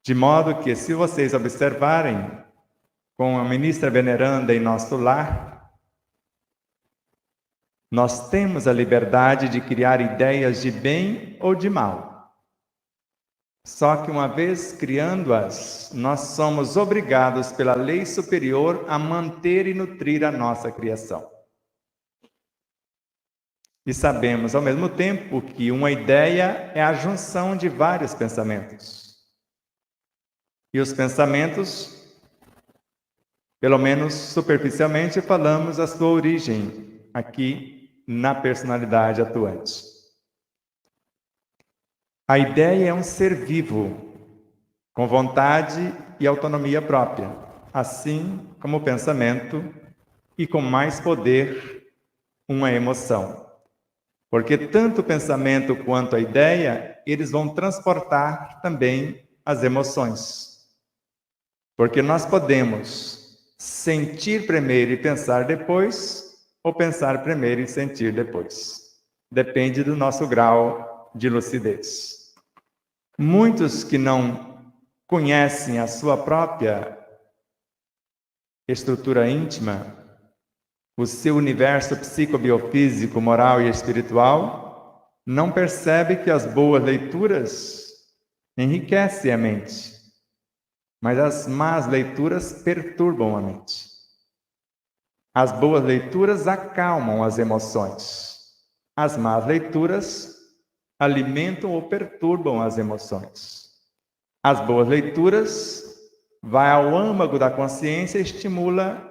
De modo que, se vocês observarem, com a ministra veneranda em nosso lar, nós temos a liberdade de criar ideias de bem ou de mal. Só que uma vez criando-as, nós somos obrigados pela lei superior a manter e nutrir a nossa criação. E sabemos, ao mesmo tempo, que uma ideia é a junção de vários pensamentos. E os pensamentos, pelo menos superficialmente, falamos a sua origem aqui na personalidade atuante. A ideia é um ser vivo, com vontade e autonomia própria, assim como o pensamento, e com mais poder, uma emoção. Porque tanto o pensamento quanto a ideia, eles vão transportar também as emoções. Porque nós podemos sentir primeiro e pensar depois, ou pensar primeiro e sentir depois. Depende do nosso grau de lucidez. Muitos que não conhecem a sua própria estrutura íntima, o seu universo psicobiofísico, moral e espiritual, não percebem que as boas leituras enriquecem a mente, mas as más leituras perturbam a mente. As boas leituras acalmam as emoções. As más leituras alimentam ou perturbam as emoções. As boas leituras vai ao âmago da consciência e estimula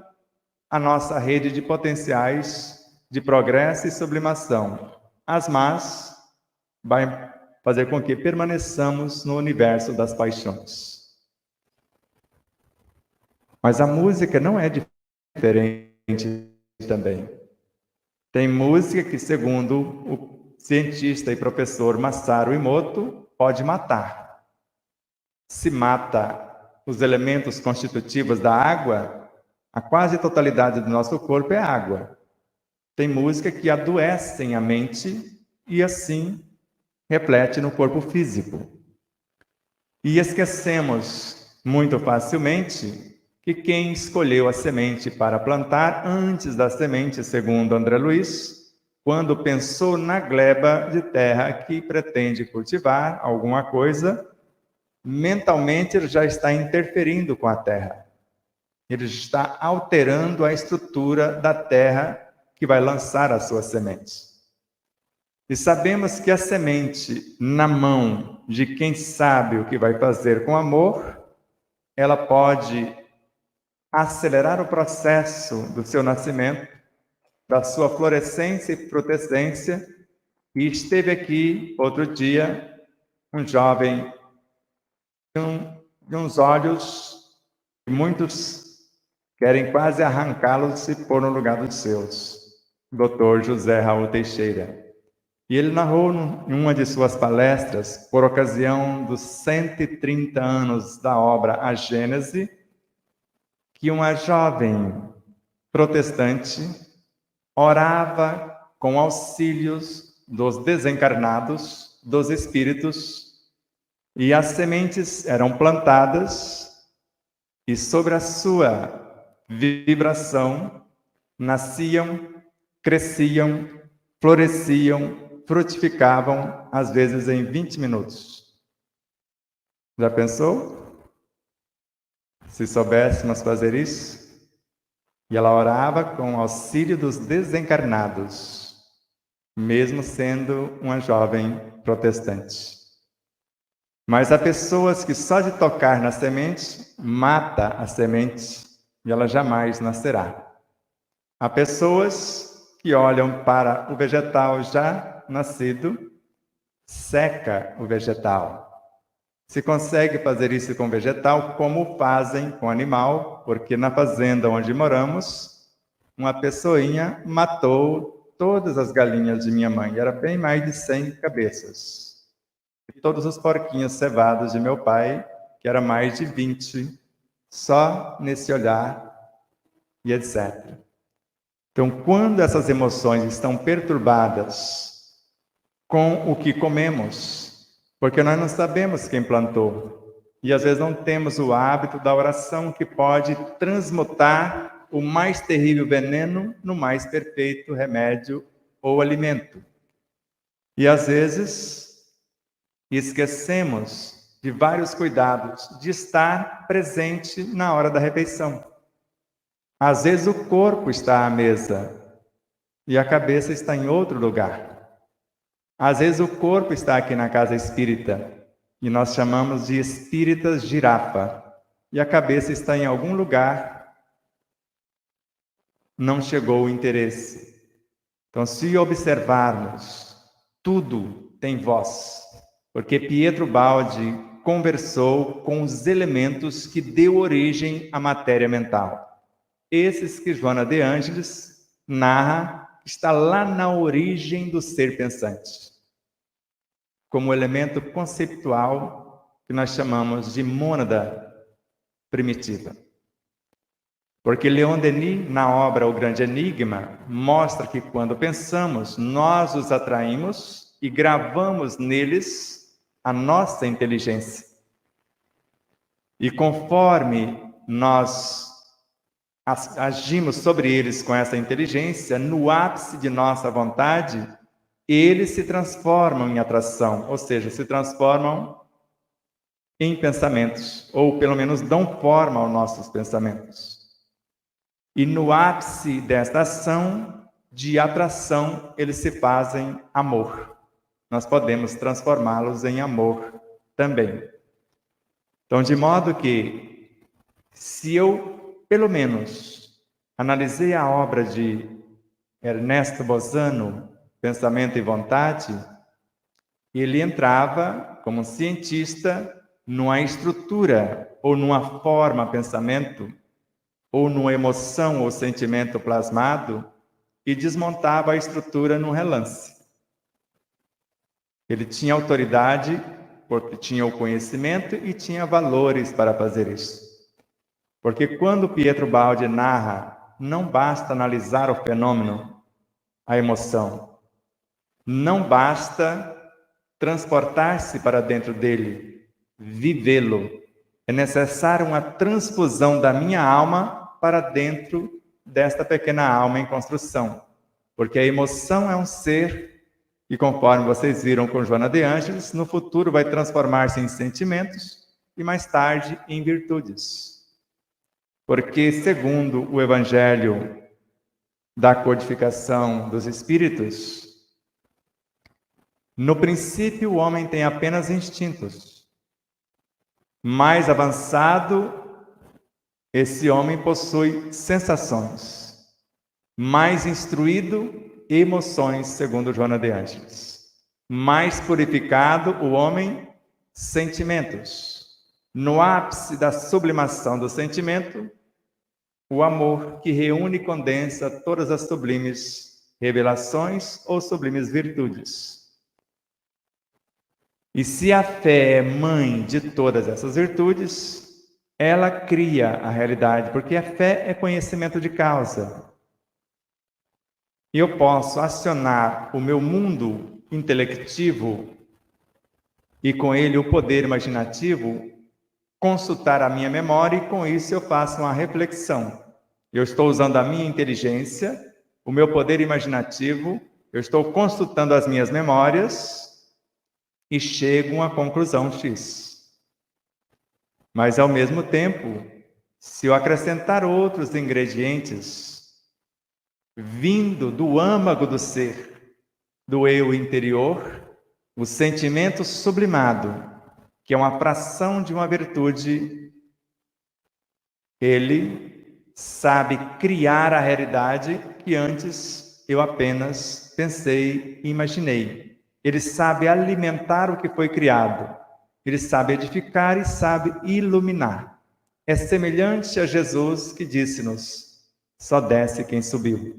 a nossa rede de potenciais de progresso e sublimação. As más vai fazer com que permaneçamos no universo das paixões. Mas a música não é diferente também. Tem música que, segundo o cientista e professor Masaru Emoto, pode matar. Se mata os elementos constitutivos da água, a quase totalidade do nosso corpo é água. Tem música que adoecem a mente e assim reflete no corpo físico. E esquecemos muito facilmente que quem escolheu a semente para plantar antes da semente, segundo André Luiz, quando pensou na gleba de terra que pretende cultivar alguma coisa, mentalmente ele já está interferindo com a terra. Ele está alterando a estrutura da terra que vai lançar a sua semente. E sabemos que a semente na mão de quem sabe o que vai fazer com amor, ela pode acelerar o processo do seu nascimento, da sua florescência e frutescência. E esteve aqui outro dia um jovem de uns olhos que muitos querem quase arrancá-los e pôr no lugar dos seus, Dr. José Raul Teixeira. E ele narrou em uma de suas palestras, por ocasião dos 130 anos da obra A Gênese, que uma jovem protestante orava com auxílios dos desencarnados, dos espíritos, e as sementes eram plantadas, e sobre a sua vibração nasciam, cresciam, floresciam, frutificavam, às vezes em 20 minutos. Já pensou? Se soubéssemos fazer isso? E ela orava com o auxílio dos desencarnados, mesmo sendo uma jovem protestante. Mas há pessoas que só de tocar na semente, mata a semente e ela jamais nascerá. Há pessoas que olham para o vegetal já nascido, seca o vegetal. Se consegue fazer isso com vegetal, como fazem com animal, porque na fazenda onde moramos, uma pessoinha matou todas as galinhas de minha mãe, era bem mais de 100 cabeças. E todos os porquinhos cevados de meu pai, que era mais de 20, só nesse olhar e etc. Então, quando essas emoções estão perturbadas com o que comemos, porque nós não sabemos quem plantou, e às vezes não temos o hábito da oração que pode transmutar o mais terrível veneno no mais perfeito remédio ou alimento. E às vezes esquecemos de vários cuidados de estar presente na hora da refeição. Às vezes o corpo está à mesa e a cabeça está em outro lugar. Às vezes o corpo está aqui na casa espírita e nós chamamos de espíritas girafa, e a cabeça está em algum lugar, não chegou o interesse. Então, se observarmos, tudo tem voz, porque Pietro Baldi conversou com os elementos que deu origem à matéria mental. Esses que Joana de Ângeles narra, está lá na origem do ser pensante, como elemento conceitual que nós chamamos de mônada primitiva. Porque Leon Denis, na obra O Grande Enigma, mostra que quando pensamos, nós os atraímos e gravamos neles a nossa inteligência. E conforme nós agimos sobre eles com essa inteligência, no ápice de nossa vontade, eles se transformam em atração, ou seja, se transformam em pensamentos, ou pelo menos dão forma aos nossos pensamentos. E no ápice desta ação de atração, eles se fazem amor. Nós podemos transformá-los em amor também. Então, de modo que, se eu pelo menos analisei a obra de Ernesto Bozano, Pensamento e Vontade, ele entrava como cientista numa estrutura ou numa forma pensamento ou numa emoção ou sentimento plasmado e desmontava a estrutura num relance. Ele tinha autoridade porque tinha o conhecimento e tinha valores para fazer isso. Porque quando Pietro Baldi narra, não basta analisar o fenômeno, a emoção. Não basta transportar-se para dentro dele, vivê-lo. É necessário uma transfusão da minha alma para dentro desta pequena alma em construção. Porque a emoção é um ser, e conforme vocês viram com Joana de Ângeles, no futuro vai transformar-se em sentimentos e mais tarde em virtudes. Porque, segundo o Evangelho da codificação dos Espíritos, no princípio o homem tem apenas instintos. Mais avançado, esse homem possui sensações. Mais instruído, emoções, segundo Joana de Ângeles. Mais purificado, o homem, sentimentos. No ápice da sublimação do sentimento, o amor que reúne e condensa todas as sublimes revelações ou sublimes virtudes. E se a fé é mãe de todas essas virtudes, ela cria a realidade, porque a fé é conhecimento de causa. E eu posso acionar o meu mundo intelectivo e com ele o poder imaginativo, consultar a minha memória e com isso eu faço uma reflexão. Eu estou usando a minha inteligência, o meu poder imaginativo, eu estou consultando as minhas memórias e chego a uma conclusão X. Mas ao mesmo tempo, se eu acrescentar outros ingredientes, vindo do âmago do ser, do eu interior, o sentimento sublimado, que é uma fração de uma virtude, ele sabe criar a realidade que antes eu apenas pensei e imaginei. Ele sabe alimentar o que foi criado. Ele sabe edificar e sabe iluminar. É semelhante a Jesus que disse-nos, só desce quem subiu.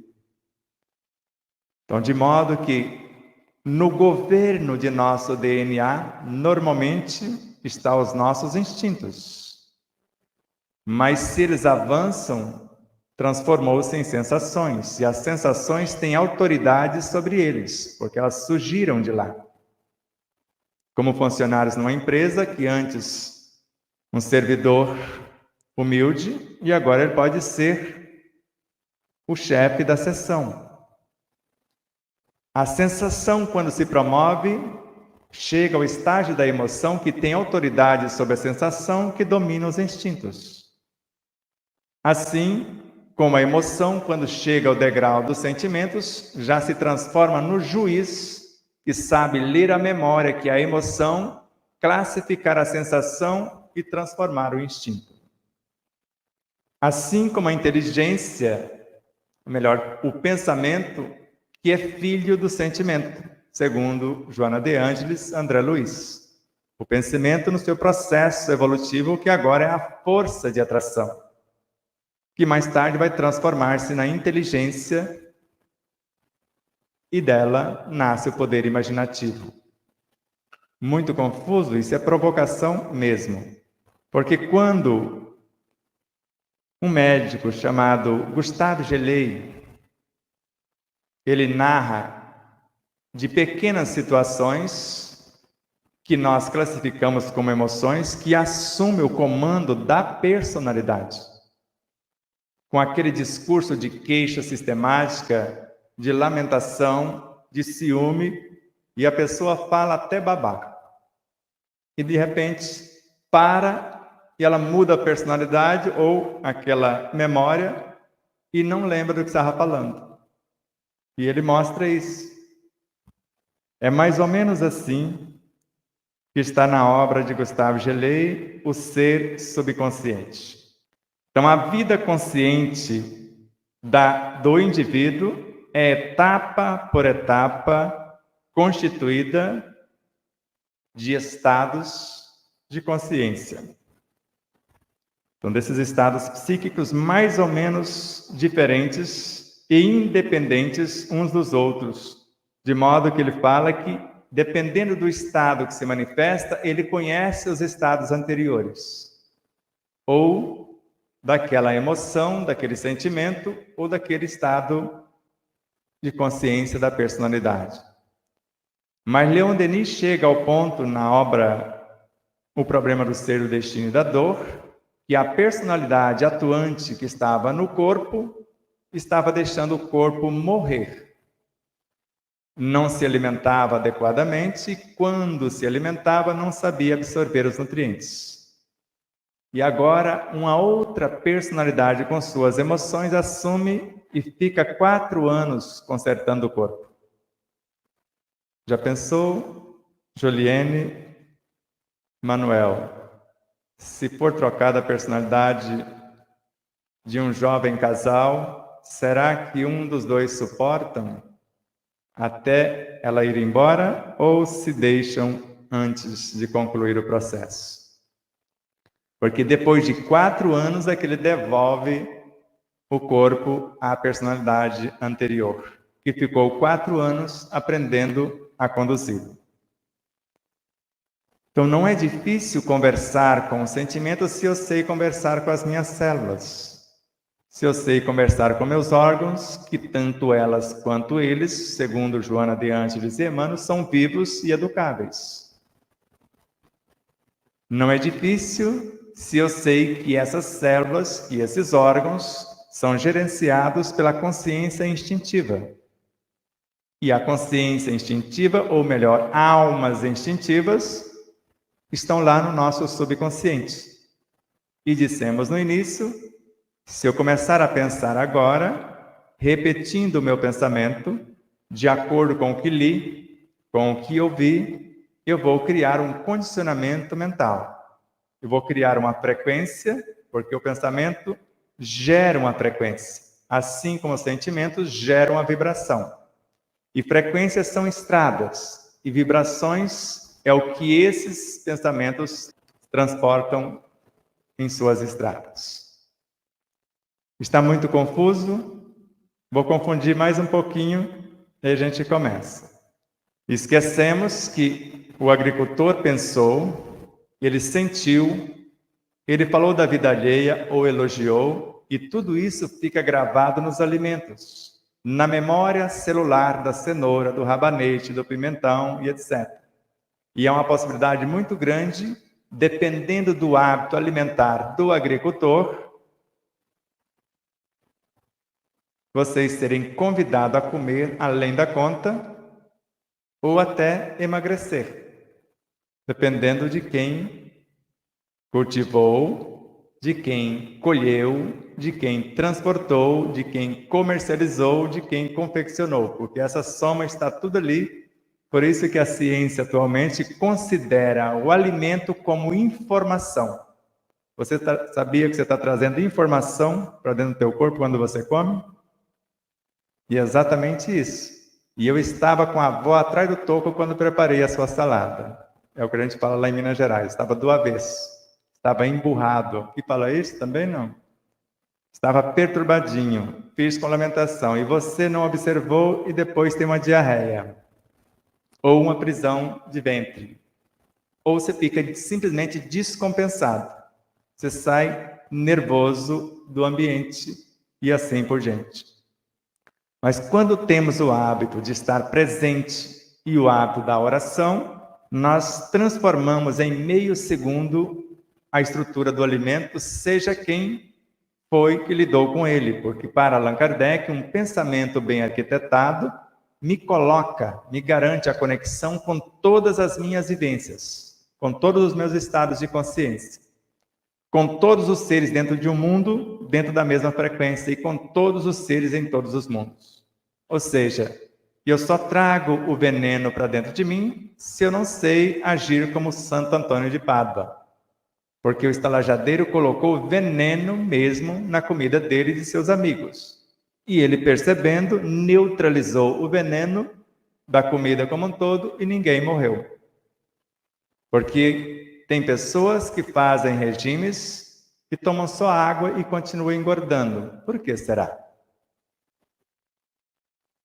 Então, de modo que no governo de nosso DNA, normalmente, estão os nossos instintos. Mas se eles avançam, transformou-se em sensações, e as sensações têm autoridade sobre eles, porque elas surgiram de lá. Como funcionários numa empresa que antes um servidor humilde, e agora ele pode ser o chefe da seção. A sensação, quando se promove, chega ao estágio da emoção que tem autoridade sobre a sensação que domina os instintos. Assim, como a emoção, quando chega ao degrau dos sentimentos, já se transforma no juiz que sabe ler a memória que é a emoção, classificar a sensação e transformar o instinto. Assim como a inteligência, ou melhor, o pensamento, que é filho do sentimento, segundo Joana de Ângeles, André Luiz. O pensamento no seu processo evolutivo, que agora é a força de atração, que mais tarde vai transformar-se na inteligência e dela nasce o poder imaginativo. Muito confuso, isso é provocação mesmo. Porque quando um médico chamado Gustave Gelei, ele narra de pequenas situações que nós classificamos como emoções, que assume o comando da personalidade. Com aquele discurso de queixa sistemática, de lamentação, de ciúme, e a pessoa fala até babar. E de repente para e ela muda a personalidade ou aquela memória e não lembra do que estava falando. E ele mostra isso. É mais ou menos assim que está na obra de Gustave Gelei, O Ser Subconsciente. Então, a vida consciente do indivíduo é etapa por etapa constituída de estados de consciência. Então, desses estados psíquicos mais ou menos diferentes e independentes uns dos outros, de modo que ele fala que, dependendo do estado que se manifesta, ele conhece os estados anteriores, ou daquela emoção, daquele sentimento, ou daquele estado de consciência da personalidade. Mas Leon Denis chega ao ponto, na obra O Problema do Ser, do Destino e da Dor, que a personalidade atuante que estava no corpo estava deixando o corpo morrer. Não se alimentava adequadamente e, quando se alimentava, não sabia absorver os nutrientes. E agora, uma outra personalidade com suas emoções assume e fica 4 anos consertando o corpo. Já pensou, Juliene, Manuel, se for trocada a personalidade de um jovem casal, será que um dos dois suportam até ela ir embora ou se deixam antes de concluir o processo? Porque depois de 4 anos é que ele devolve o corpo à personalidade anterior, que ficou 4 anos aprendendo a conduzi-lo. Então não é difícil conversar com os sentimentos se eu sei conversar com as minhas células. Se eu sei conversar com meus órgãos, que tanto elas quanto eles, segundo Joana de Ângeles e Emmanuel, são vivos e educáveis. Não é difícil se eu sei que essas células, que esses órgãos, são gerenciados pela consciência instintiva. E a consciência instintiva, ou melhor, almas instintivas, estão lá no nosso subconsciente. E dissemos no início, se eu começar a pensar agora, repetindo o meu pensamento, de acordo com o que li, com o que ouvi, eu vou criar um condicionamento mental. Eu vou criar uma frequência, porque o pensamento gera uma frequência, assim como os sentimentos geram a vibração. E frequências são estradas, e vibrações é o que esses pensamentos transportam em suas estradas. Está muito confuso? Vou confundir mais um pouquinho e a gente começa. Esquecemos que o agricultor pensou, ele sentiu, ele falou da vida alheia ou elogiou, e tudo isso fica gravado nos alimentos, na memória celular da cenoura, do rabanete, do pimentão e etc. E é uma possibilidade muito grande, dependendo do hábito alimentar do agricultor, vocês serem convidados a comer além da conta ou até emagrecer, dependendo de quem cultivou, de quem colheu, de quem transportou, de quem comercializou, de quem confeccionou, porque essa soma está tudo ali. Por isso que a ciência atualmente considera o alimento como informação. Você sabia que você está trazendo informação para dentro do teu corpo quando você come? E é exatamente isso. E eu estava com a avó atrás do toco quando preparei a sua salada. É o que a gente fala lá em Minas Gerais. Estava do avesso. Estava emburrado. E fala isso também não. Estava perturbadinho. Fiz com lamentação. E você não observou e depois tem uma diarreia. Ou uma prisão de ventre. Ou você fica simplesmente descompensado. Você sai nervoso do ambiente e assim por diante. Mas quando temos o hábito de estar presente e o hábito da oração, nós transformamos em meio segundo a estrutura do alimento, seja quem foi que lidou com ele. Porque para Allan Kardec, um pensamento bem arquitetado me coloca, me garante a conexão com todas as minhas vivências, com todos os meus estados de consciência, com todos os seres dentro de um mundo, dentro da mesma frequência, e com todos os seres em todos os mundos. Ou seja, eu só trago o veneno para dentro de mim se eu não sei agir como Santo Antônio de Pádua. Porque o estalajadeiro colocou veneno mesmo na comida dele e de seus amigos. E ele, percebendo, neutralizou o veneno da comida como um todo e ninguém morreu. Porque tem pessoas que fazem regimes que tomam só água e continuam engordando. Por que será?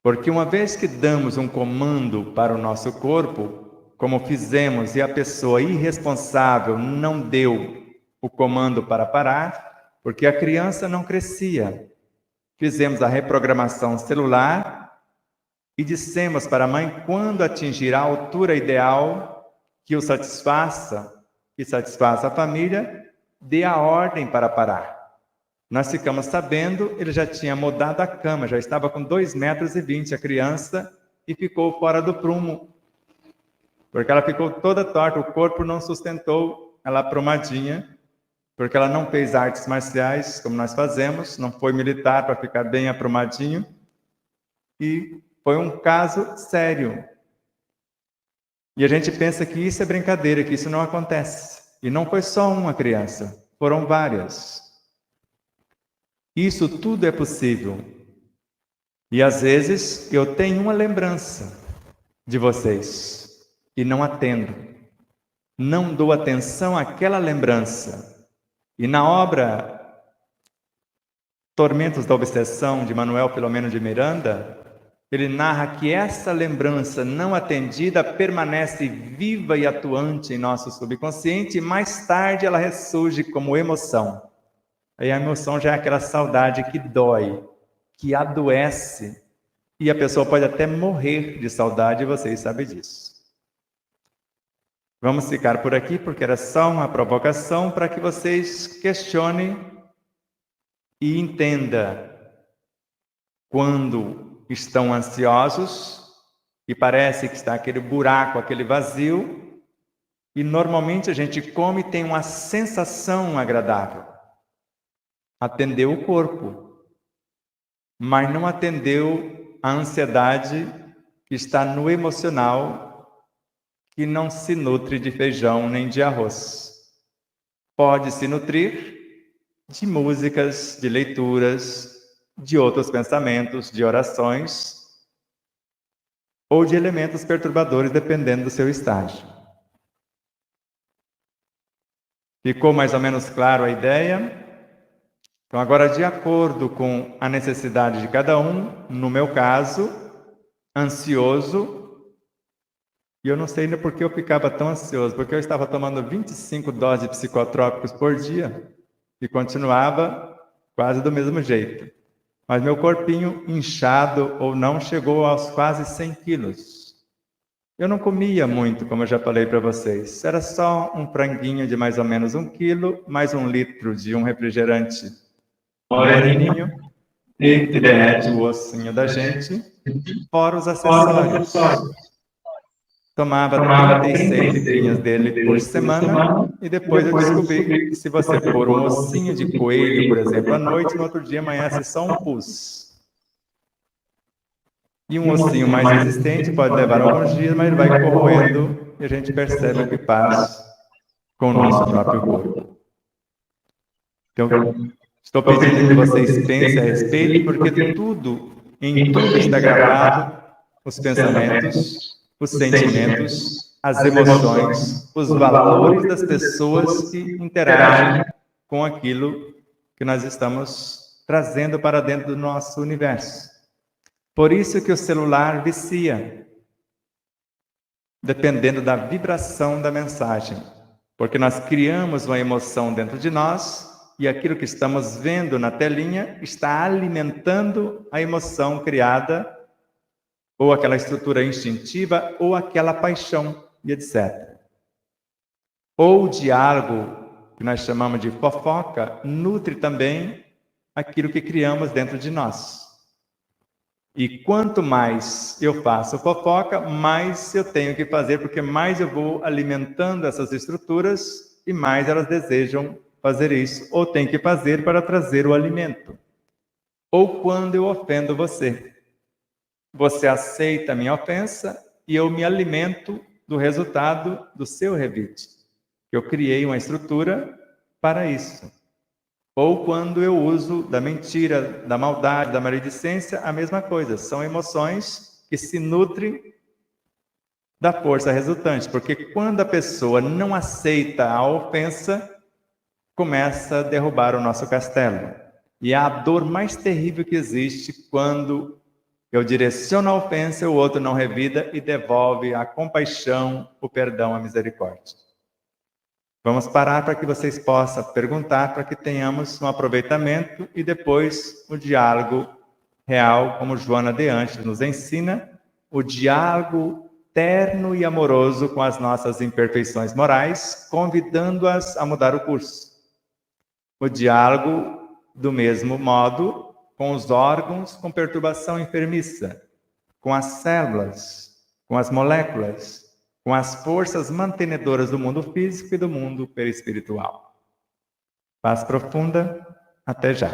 Porque uma vez que damos um comando para o nosso corpo, como fizemos, e a pessoa irresponsável não deu o comando para parar, porque a criança não crescia. Fizemos a reprogramação celular e dissemos para a mãe, quando atingir a altura ideal que o satisfaça, que satisfaça a família, dê a ordem para parar. Nós ficamos sabendo, ele já tinha mudado a cama, já estava com 2,20 metros a criança e ficou fora do prumo. Porque ela ficou toda torta, o corpo não sustentou ela aprumadinha, porque ela não fez artes marciais, como nós fazemos, não foi militar para ficar bem aprumadinho. E foi um caso sério. E a gente pensa que isso é brincadeira, que isso não acontece. E não foi só uma criança, foram várias. Isso tudo é possível. E às vezes eu tenho uma lembrança de vocês e não atendo. Não dou atenção àquela lembrança. E na obra Tormentos da Obsessão, de Manuel Filomeno de Miranda, ele narra que essa lembrança não atendida permanece viva e atuante em nosso subconsciente e mais tarde ela ressurge como emoção. Aí a emoção já é aquela saudade que dói, que adoece, e a pessoa pode até morrer de saudade, e vocês sabem disso. Vamos ficar por aqui, porque era só uma provocação para que vocês questionem e entendam quando estão ansiosos e parece que está aquele buraco, aquele vazio, e normalmente a gente come e tem uma sensação agradável. Atendeu o corpo, mas não atendeu a ansiedade que está no emocional, que não se nutre de feijão nem de arroz. Pode se nutrir de músicas, de leituras, de outros pensamentos, de orações, ou de elementos perturbadores, dependendo do seu estágio. Ficou mais ou menos claro a ideia? Então, agora, de acordo com a necessidade de cada um, no meu caso, ansioso, e eu não sei ainda por que eu ficava tão ansioso, porque eu estava tomando 25 doses de psicotrópicos por dia, e continuava quase do mesmo jeito. Mas meu corpinho inchado ou não chegou aos quase 100 quilos. Eu não comia muito, como eu já falei para vocês. Era só um franguinho de mais ou menos 1 quilo, mais 1 litro de um refrigerante moreninho, e derrete o ossinho da gente, fora os acessórios. Tomava 36 litrinhas dele por semana, e depois eu descobri que se você pôr um ossinho de coelho, por exemplo, à noite, no outro dia amanhece só um pus. E um ossinho mais resistente pode levar alguns dias, mas ele vai corroendo e a gente percebe o que faz com o nosso próprio corpo. Então, estou pedindo que vocês pensem a respeito, porque em tudo está gravado os pensamentos, os sentimentos, as emoções, os valores das pessoas que interagem com aquilo que nós estamos trazendo para dentro do nosso universo. Por isso que o celular vicia, dependendo da vibração da mensagem, porque nós criamos uma emoção dentro de nós e aquilo que estamos vendo na telinha está alimentando a emoção criada, ou aquela estrutura instintiva, ou aquela paixão, e etc. Ou o diálogo, que nós chamamos de fofoca, nutre também aquilo que criamos dentro de nós. E quanto mais eu faço fofoca, mais eu tenho que fazer, porque mais eu vou alimentando essas estruturas e mais elas desejam fazer isso, ou tem que fazer para trazer o alimento. Ou quando eu ofendo você. Você aceita a minha ofensa e eu me alimento do resultado do seu revite. Eu criei uma estrutura para isso. Ou quando eu uso da mentira, da maldade, da maledicência, a mesma coisa. São emoções que se nutrem da força resultante. Porque quando a pessoa não aceita a ofensa, começa a derrubar o nosso castelo. E é a dor mais terrível que existe quando eu direciono a ofensa, o outro não revida e devolve a compaixão, o perdão, a misericórdia. Vamos parar para que vocês possam perguntar, para que tenhamos um aproveitamento e depois o diálogo real, como Joana de Anjos nos ensina, o diálogo terno e amoroso com as nossas imperfeições morais, convidando-as a mudar o curso. O diálogo, do mesmo modo, com os órgãos com perturbação enfermiça, com as células, com as moléculas, com as forças mantenedoras do mundo físico e do mundo perispiritual. Paz profunda, até já.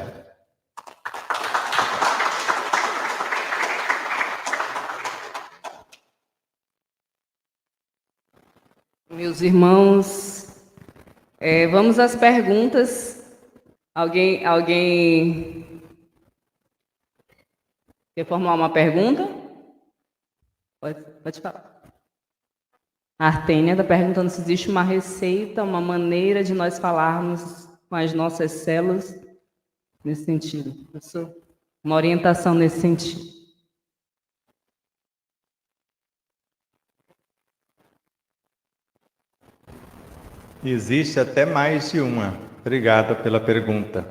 Meus irmãos, vamos às perguntas. Alguém quer formular uma pergunta? Pode falar. A Artênia está perguntando se existe uma receita, uma maneira de nós falarmos com as nossas células nesse sentido. Professor, uma orientação nesse sentido. Existe até mais de uma. Obrigado pela pergunta.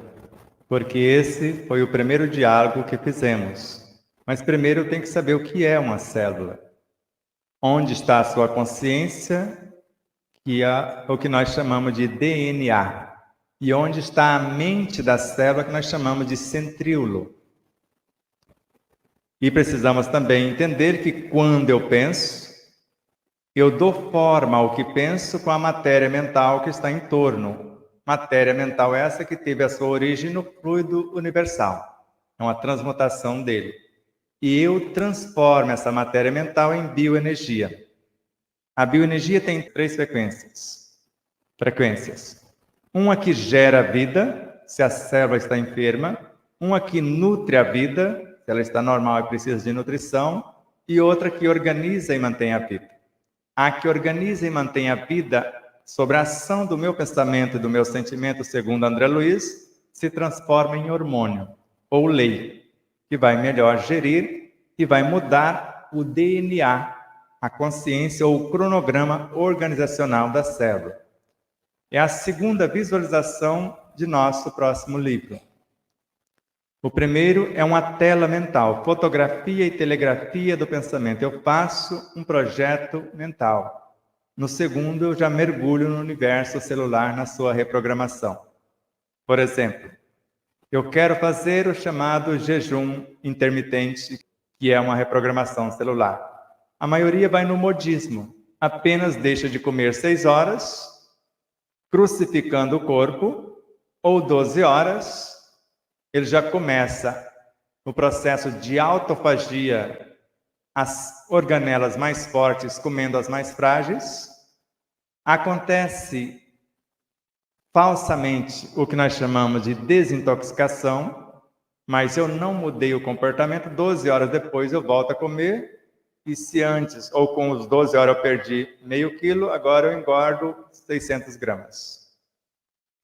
Porque esse foi o primeiro diálogo que fizemos. Mas primeiro eu tenho que saber o que é uma célula. Onde está a sua consciência, que é o que nós chamamos de DNA. E onde está a mente da célula, que nós chamamos de centríolo. E precisamos também entender que quando eu penso, eu dou forma ao que penso com a matéria mental que está em torno. Matéria mental essa que teve a sua origem no fluido universal. É uma transmutação dele. E eu transformo essa matéria mental em bioenergia. A bioenergia tem 3 frequências. Uma que gera vida, se a célula está enferma. Uma que nutre a vida, se ela está normal e precisa de nutrição. E outra que organiza e mantém a vida. A que organiza e mantém a vida, sobre a ação do meu pensamento e do meu sentimento, segundo André Luiz, se transforma em hormônio, ou lei, que vai melhor gerir e vai mudar o DNA, a consciência ou o cronograma organizacional da célula. É a segunda visualização de nosso próximo livro. O primeiro é uma tela mental, fotografia e telegrafia do pensamento. Eu faço um projeto mental. No segundo, eu já mergulho no universo celular, na sua reprogramação. Por exemplo, eu quero fazer o chamado jejum intermitente, que é uma reprogramação celular. A maioria vai no modismo, apenas deixa de comer 6 horas, crucificando o corpo, ou 12 horas, ele já começa no processo de autofagia, as organelas mais fortes comendo as mais frágeis. Acontece falsamente o que nós chamamos de desintoxicação, mas eu não mudei o comportamento, 12 horas depois eu volto a comer, e se antes, ou com os 12 horas eu perdi meio quilo, agora eu engordo 600 gramas,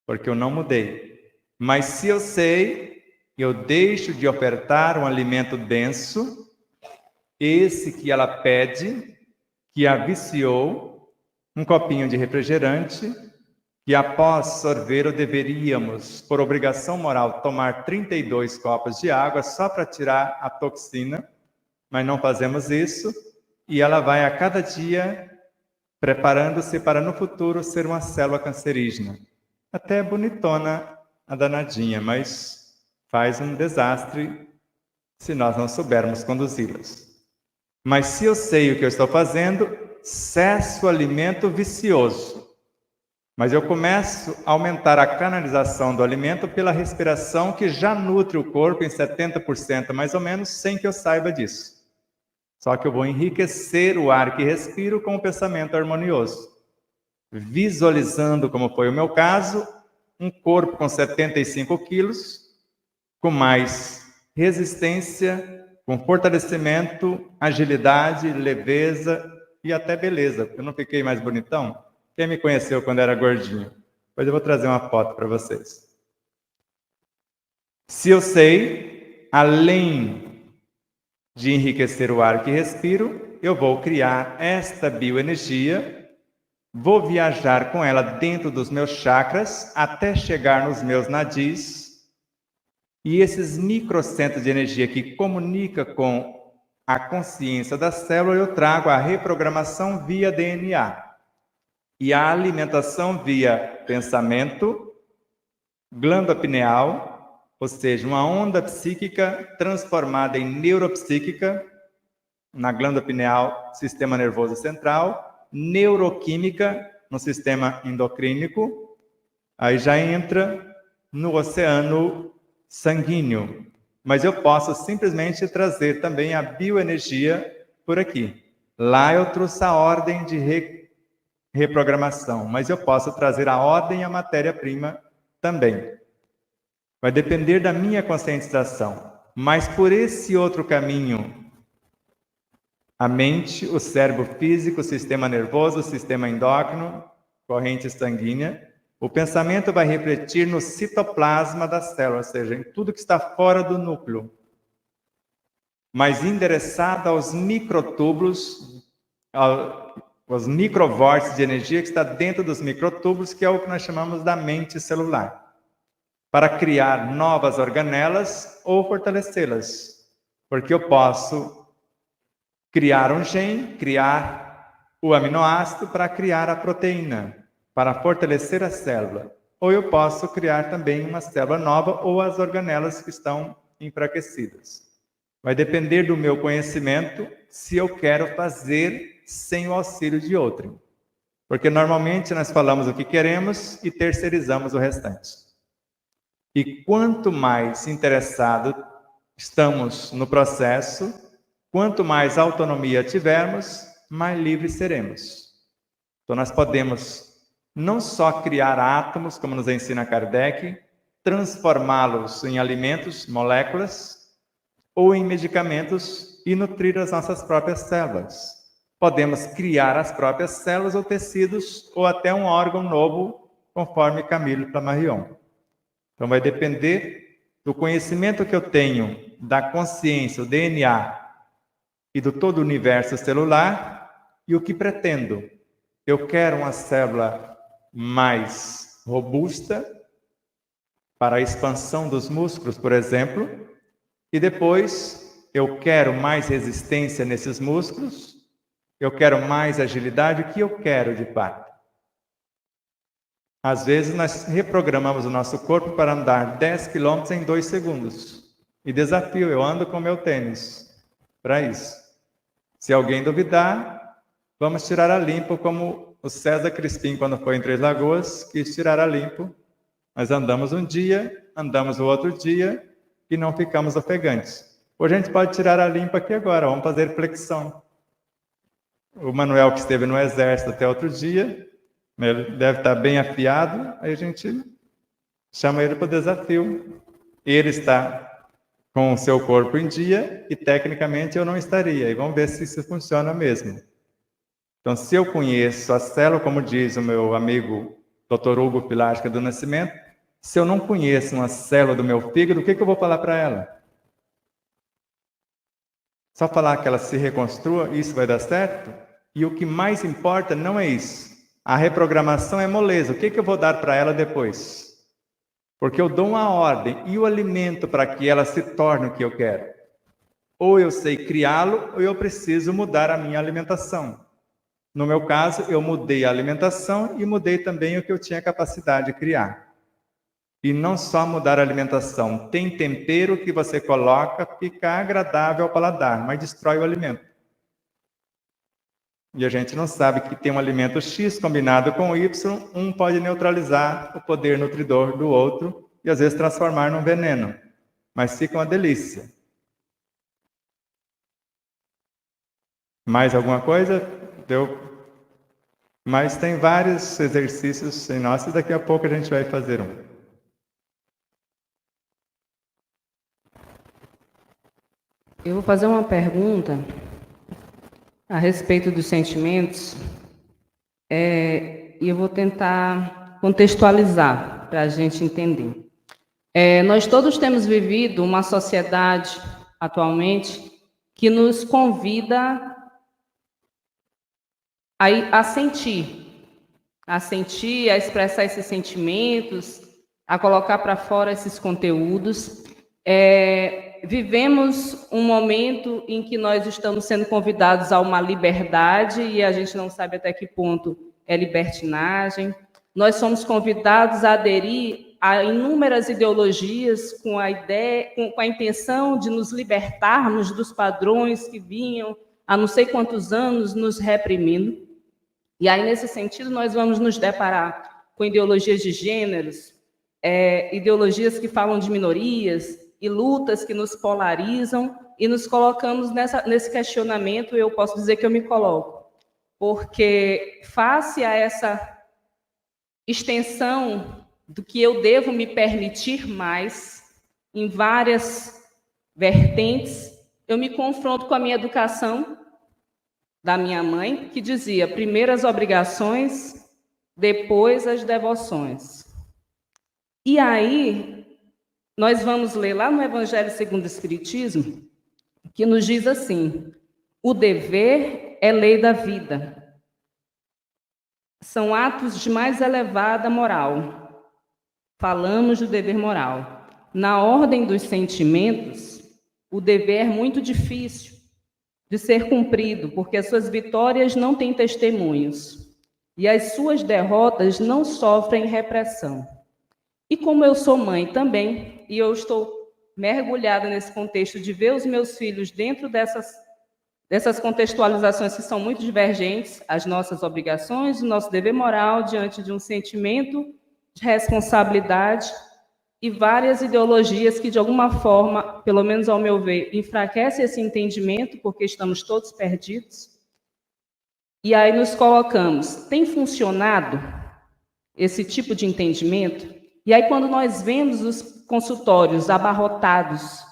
porque eu não mudei. Mas se eu sei, eu deixo de ofertar um alimento denso, esse que ela pede, que a viciou, um copinho de refrigerante, que após sorver, deveríamos, por obrigação moral, tomar 32 copos de água só para tirar a toxina, mas não fazemos isso, e ela vai a cada dia preparando-se para no futuro ser uma célula cancerígena. Até bonitona a danadinha, mas faz um desastre se nós não soubermos conduzi-las. Mas se eu sei o que eu estou fazendo, cesso o alimento vicioso. Mas eu começo a aumentar a canalização do alimento pela respiração, que já nutre o corpo em 70% mais ou menos, sem que eu saiba disso. Só que eu vou enriquecer o ar que respiro com o pensamento harmonioso. Visualizando, como foi o meu caso, um corpo com 75 quilos, com mais resistência, com fortalecimento, agilidade, leveza e até beleza. Eu não fiquei mais bonitão? Quem me conheceu quando era gordinho? Depois eu vou trazer uma foto para vocês. Se eu sei, além de enriquecer o ar que respiro, eu vou criar esta bioenergia, vou viajar com ela dentro dos meus chakras até chegar nos meus nadis, e esses microcentros de energia que comunicam com a consciência da célula, eu trago a reprogramação via DNA. E a alimentação via pensamento, glândula pineal, ou seja, uma onda psíquica transformada em neuropsíquica, na glândula pineal, sistema nervoso central, neuroquímica, no sistema endocrínico, aí já entra no oceano sanguíneo. Mas eu posso simplesmente trazer também a bioenergia por aqui. Lá eu trouxe a ordem de reprogramação, mas eu posso trazer a ordem e a matéria-prima também. Vai depender da minha conscientização. Mas por esse outro caminho, a mente, o cérebro físico, o sistema nervoso, o sistema endócrino, corrente sanguínea, o pensamento vai refletir no citoplasma da célula, ou seja, em tudo que está fora do núcleo, mas endereçado aos microtúbulos, os microvórtices de energia que está dentro dos microtúbulos, que é o que nós chamamos da mente celular, para criar novas organelas ou fortalecê-las. Porque eu posso criar um gene, criar o aminoácido para criar a proteína, para fortalecer a célula. Ou eu posso criar também uma célula nova ou as organelas que estão enfraquecidas. Vai depender do meu conhecimento se eu quero fazer sem o auxílio de outro. Porque normalmente nós falamos o que queremos e terceirizamos o restante. E quanto mais interessado estamos no processo, quanto mais autonomia tivermos, mais livres seremos. Então nós podemos não só criar átomos, como nos ensina Kardec, transformá-los em alimentos, moléculas, ou em medicamentos e nutrir as nossas próprias células. Podemos criar as próprias células ou tecidos, ou até um órgão novo, conforme Camille Flammarion. Então vai depender do conhecimento que eu tenho, da consciência, o DNA, e do todo o universo celular, e o que pretendo. Eu quero uma célula mais robusta, para a expansão dos músculos, por exemplo, E depois, eu quero mais resistência nesses músculos, eu quero mais agilidade, o que eu quero de fato? Às vezes nós reprogramamos o nosso corpo para andar 10 quilômetros em 2 segundos. E desafio, eu ando com meu tênis para isso. Se alguém duvidar, vamos tirar a limpo, como o César Crispim, quando foi em Três Lagoas, quis tirar a limpo. Nós andamos um dia, andamos o outro dia e não ficamos ofegantes. Hoje a gente pode tirar a limpo aqui agora, vamos fazer flexão. O Manuel, que esteve no exército até outro dia, ele deve estar bem afiado, aí a gente chama ele para o desafio. Ele está com o seu corpo em dia e tecnicamente eu não estaria. E vamos ver se isso funciona mesmo. Então, se eu conheço a célula, como diz o meu amigo Dr. Hugo Pilasca do Nascimento, se eu não conheço uma célula do meu fígado, o que eu vou falar para ela? Só falar que ela se reconstrua, isso vai dar certo? E o que mais importa não é isso. A reprogramação é moleza. O que eu vou dar para ela depois? Porque eu dou uma ordem e o alimento para que ela se torne o que eu quero. Ou eu sei criá-lo, ou eu preciso mudar a minha alimentação. No meu caso, eu mudei a alimentação e mudei também o que eu tinha capacidade de criar. E não só mudar a alimentação. Tem tempero que você coloca, fica agradável ao paladar, mas destrói o alimento. E a gente não sabe que tem um alimento X combinado com Y, um pode neutralizar o poder nutridor do outro e às vezes transformar num veneno. Mas fica uma delícia. Mais alguma coisa? Deu? Mas tem vários exercícios em nós e daqui a pouco a gente vai fazer um. Eu vou fazer uma pergunta a respeito dos sentimentos, e eu vou tentar contextualizar para a gente entender. Nós todos temos vivido uma sociedade, atualmente, que nos convida a sentir, a expressar esses sentimentos, a colocar para fora esses conteúdos. Vivemos um momento em que nós estamos sendo convidados a uma liberdade e a gente não sabe até que ponto é libertinagem. Nós somos convidados a aderir a inúmeras ideologias com a ideia, com a intenção de nos libertarmos dos padrões que vinham há não sei quantos anos nos reprimindo. E aí, nesse sentido, nós vamos nos deparar com ideologias de gêneros, ideologias que falam de minorias, e lutas que nos polarizam, e nos colocamos nesse questionamento. Eu posso dizer que eu me coloco, porque face a essa extensão do que eu devo me permitir mais, em várias vertentes, eu me confronto com a minha educação da minha mãe, que dizia: primeiro as obrigações, depois as devoções. E aí nós vamos ler lá no Evangelho segundo o Espiritismo, que nos diz assim: o dever é lei da vida. São atos de mais elevada moral. Falamos do dever moral. Na ordem dos sentimentos, o dever é muito difícil de ser cumprido, porque as suas vitórias não têm testemunhos e as suas derrotas não sofrem repressão. E como eu sou mãe também, e eu estou mergulhada nesse contexto de ver os meus filhos dentro dessas contextualizações que são muito divergentes, as nossas obrigações, o nosso dever moral diante de um sentimento de responsabilidade e várias ideologias que, de alguma forma, pelo menos ao meu ver, enfraquecem esse entendimento, porque estamos todos perdidos. E aí nos colocamos: tem funcionado esse tipo de entendimento? E aí, quando nós vemos os consultórios abarrotados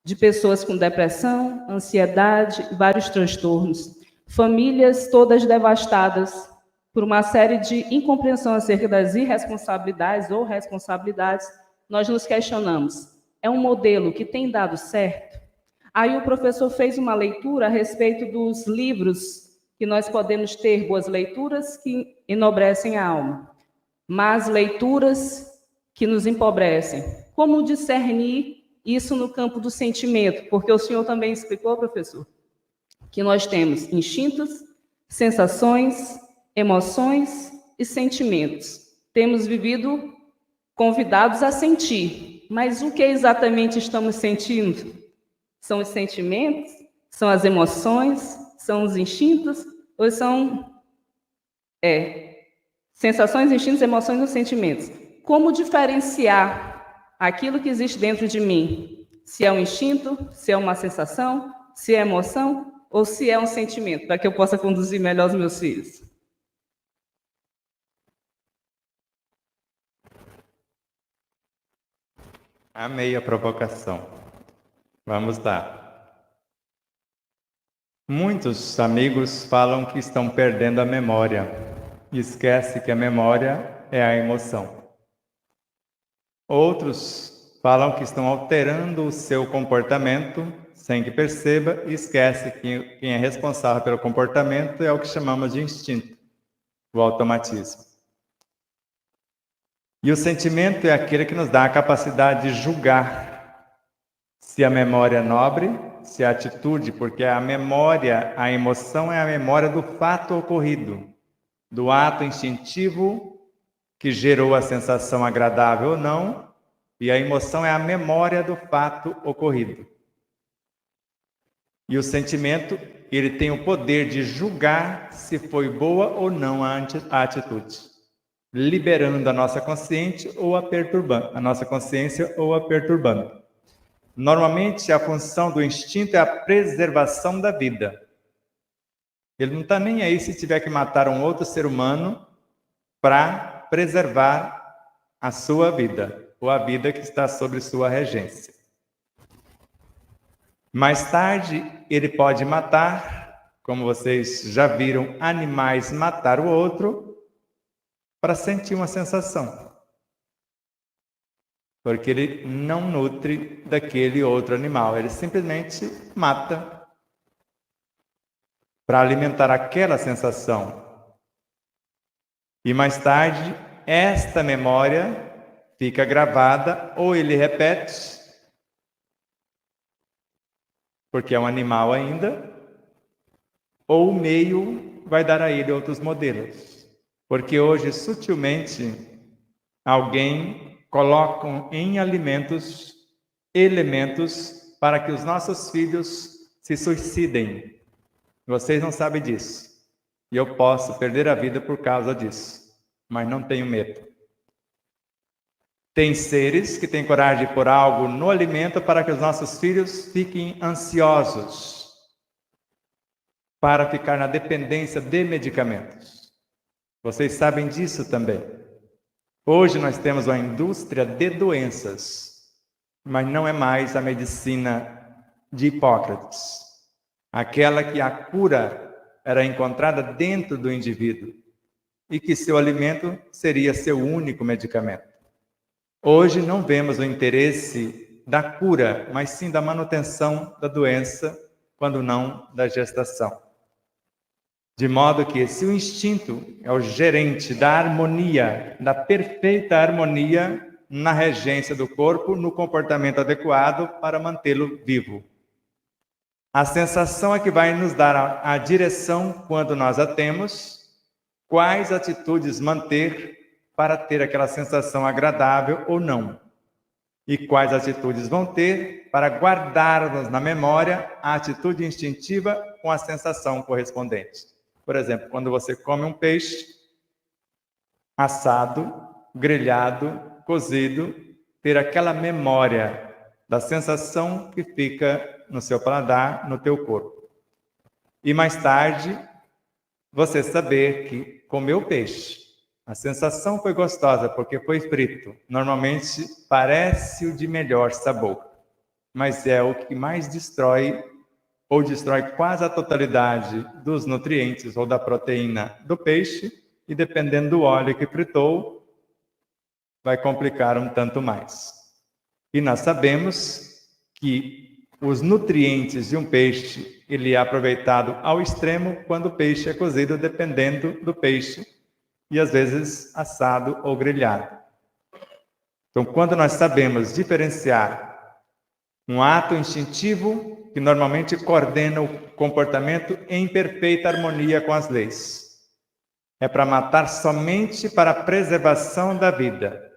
de pessoas com depressão, ansiedade e vários transtornos, famílias todas devastadas por uma série de incompreensão acerca das irresponsabilidades ou responsabilidades, nós nos questionamos: é um modelo que tem dado certo? Aí o professor fez uma leitura a respeito dos livros que nós podemos ter, boas leituras que enobrecem a alma, más leituras que nos empobrecem. Como discernir isso no campo do sentimento, porque o senhor também explicou, professor, que nós temos instintos, sensações, emoções e sentimentos. Temos vivido convidados a sentir, mas o que exatamente estamos sentindo? São os sentimentos? São as emoções? São os instintos? Ou são sensações, instintos, emoções ou sentimentos? Como diferenciar aquilo que existe dentro de mim? Se é um instinto, se é uma sensação, se é emoção ou se é um sentimento, para que eu possa conduzir melhor os meus filhos? Amei a provocação. Vamos lá. Muitos amigos falam que estão perdendo a memória e esquece que a memória é a emoção. Outros falam que estão alterando o seu comportamento sem que perceba e esquece que quem é responsável pelo comportamento é o que chamamos de instinto, o automatismo. E o sentimento é aquele que nos dá a capacidade de julgar se a memória é nobre, se a atitude, porque a memória, a emoção é a memória do fato ocorrido, do ato instintivo que gerou a sensação agradável ou não, e a emoção é a memória do fato ocorrido. E o sentimento, ele tem o poder de julgar se foi boa ou não a atitude, liberando a nossa consciência ou a perturbando, Normalmente, a função do instinto é a preservação da vida. Ele não está nem aí se tiver que matar um outro ser humano para preservar a sua vida, ou a vida que está sob sua regência. Mais tarde, ele pode matar, como vocês já viram, animais matar o outro, para sentir uma sensação. Porque ele não nutre daquele outro animal, ele simplesmente mata para alimentar aquela sensação. E mais tarde, esta memória fica gravada, ou ele repete, porque é um animal ainda, ou o meio vai dar a ele outros modelos. Porque hoje, sutilmente, alguém coloca em alimentos elementos para que os nossos filhos se suicidem. Vocês não sabem disso. E eu posso perder a vida por causa disso. Mas não tenho medo. Tem seres que têm coragem de pôr algo no alimento para que os nossos filhos fiquem ansiosos, para ficar na dependência de medicamentos. Vocês sabem disso também. Hoje nós temos uma indústria de doenças, mas não é mais a medicina de Hipócrates, aquela que a cura era encontrada dentro do indivíduo e que seu alimento seria seu único medicamento. Hoje não vemos o interesse da cura, mas sim da manutenção da doença, quando não da gestação. De modo que se o instinto é o gerente da harmonia, da perfeita harmonia na regência do corpo, no comportamento adequado para mantê-lo vivo. A sensação é que vai nos dar a direção quando nós a temos, quais atitudes manter para ter aquela sensação agradável ou não. E quais atitudes vão ter para guardarmos na memória a atitude instintiva com a sensação correspondente. Por exemplo, quando você come um peixe assado, grelhado, cozido, ter aquela memória da sensação que fica no seu paladar, no teu corpo. E mais tarde, você saber que comeu peixe. A sensação foi gostosa porque foi frito. Normalmente parece o de melhor sabor, mas é o que mais destrói ou destrói quase a totalidade dos nutrientes ou da proteína do peixe, e dependendo do óleo que fritou, vai complicar um tanto mais. E nós sabemos que os nutrientes de um peixe, ele é aproveitado ao extremo quando o peixe é cozido, dependendo do peixe, e às vezes assado ou grelhado. Então, quando nós sabemos diferenciar Um ato instintivo que normalmente coordena o comportamento em perfeita harmonia com as leis. É para matar somente para a preservação da vida.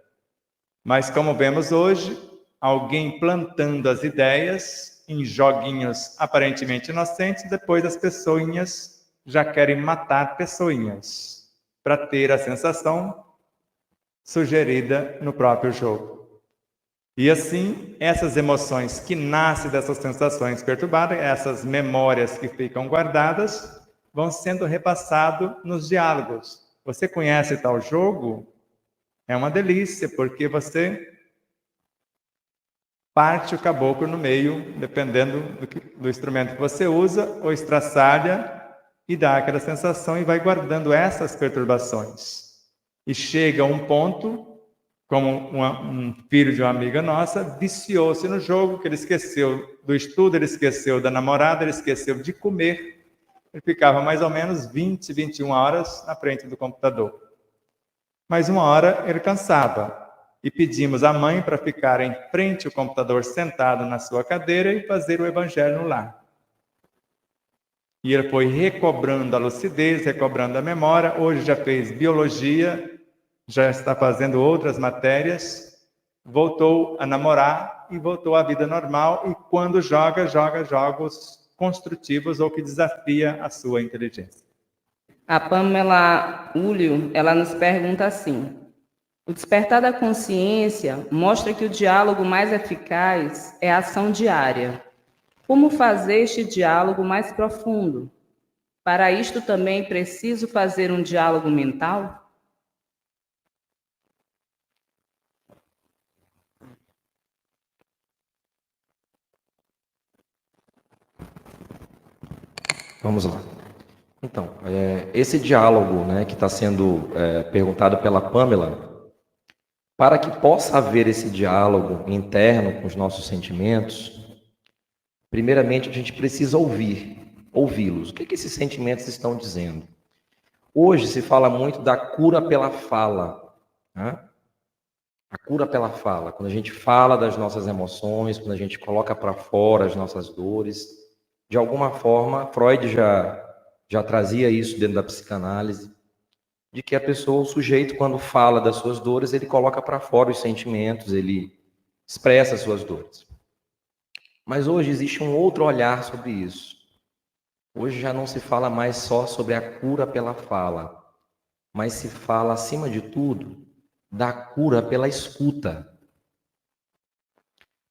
Mas como vemos hoje, alguém plantando as ideias em joguinhos aparentemente inocentes, depois as pessoinhas já querem matar pessoinhas para ter a sensação sugerida no próprio jogo. E assim, essas emoções que nascem dessas sensações perturbadas, essas memórias que ficam guardadas, vão sendo repassadas nos diálogos. Você conhece tal jogo? É uma delícia, porque você parte o caboclo no meio, dependendo do instrumento que você usa, ou estraçalha e dá aquela sensação e vai guardando essas perturbações. E chega a um ponto, como um filho de uma amiga nossa, viciou-se no jogo, que ele esqueceu do estudo, ele esqueceu da namorada, ele esqueceu de comer. Ele ficava mais ou menos 20, 21 horas na frente do computador. Mas uma hora ele cansava. E pedimos à mãe para ficar em frente ao computador, sentado na sua cadeira e fazer o evangelho no lar. E ele foi recobrando a lucidez, recobrando a memória. Hoje já fez biologia, já está fazendo outras matérias, voltou a namorar e voltou à vida normal. E quando joga jogos construtivos ou que desafia a sua inteligência. A Pamela Ulio, ela nos pergunta assim: o despertar da consciência mostra que o diálogo mais eficaz é a ação diária. Como fazer este diálogo mais profundo? Para isto também preciso fazer um diálogo mental? Vamos lá. Então, esse diálogo, né, que está sendo perguntado pela Pamela, para que possa haver esse diálogo interno com os nossos sentimentos, primeiramente a gente precisa ouvi-los. O que esses sentimentos estão dizendo? Hoje se fala muito da cura pela fala, né? A cura pela fala, quando a gente fala das nossas emoções, quando a gente coloca para fora as nossas dores. De alguma forma, Freud já trazia isso dentro da psicanálise, de que a pessoa, o sujeito, quando fala das suas dores, ele coloca para fora os sentimentos, ele expressa as suas dores. Mas hoje existe um outro olhar sobre isso. Hoje já não se fala mais só sobre a cura pela fala, mas se fala, acima de tudo, da cura pela escuta.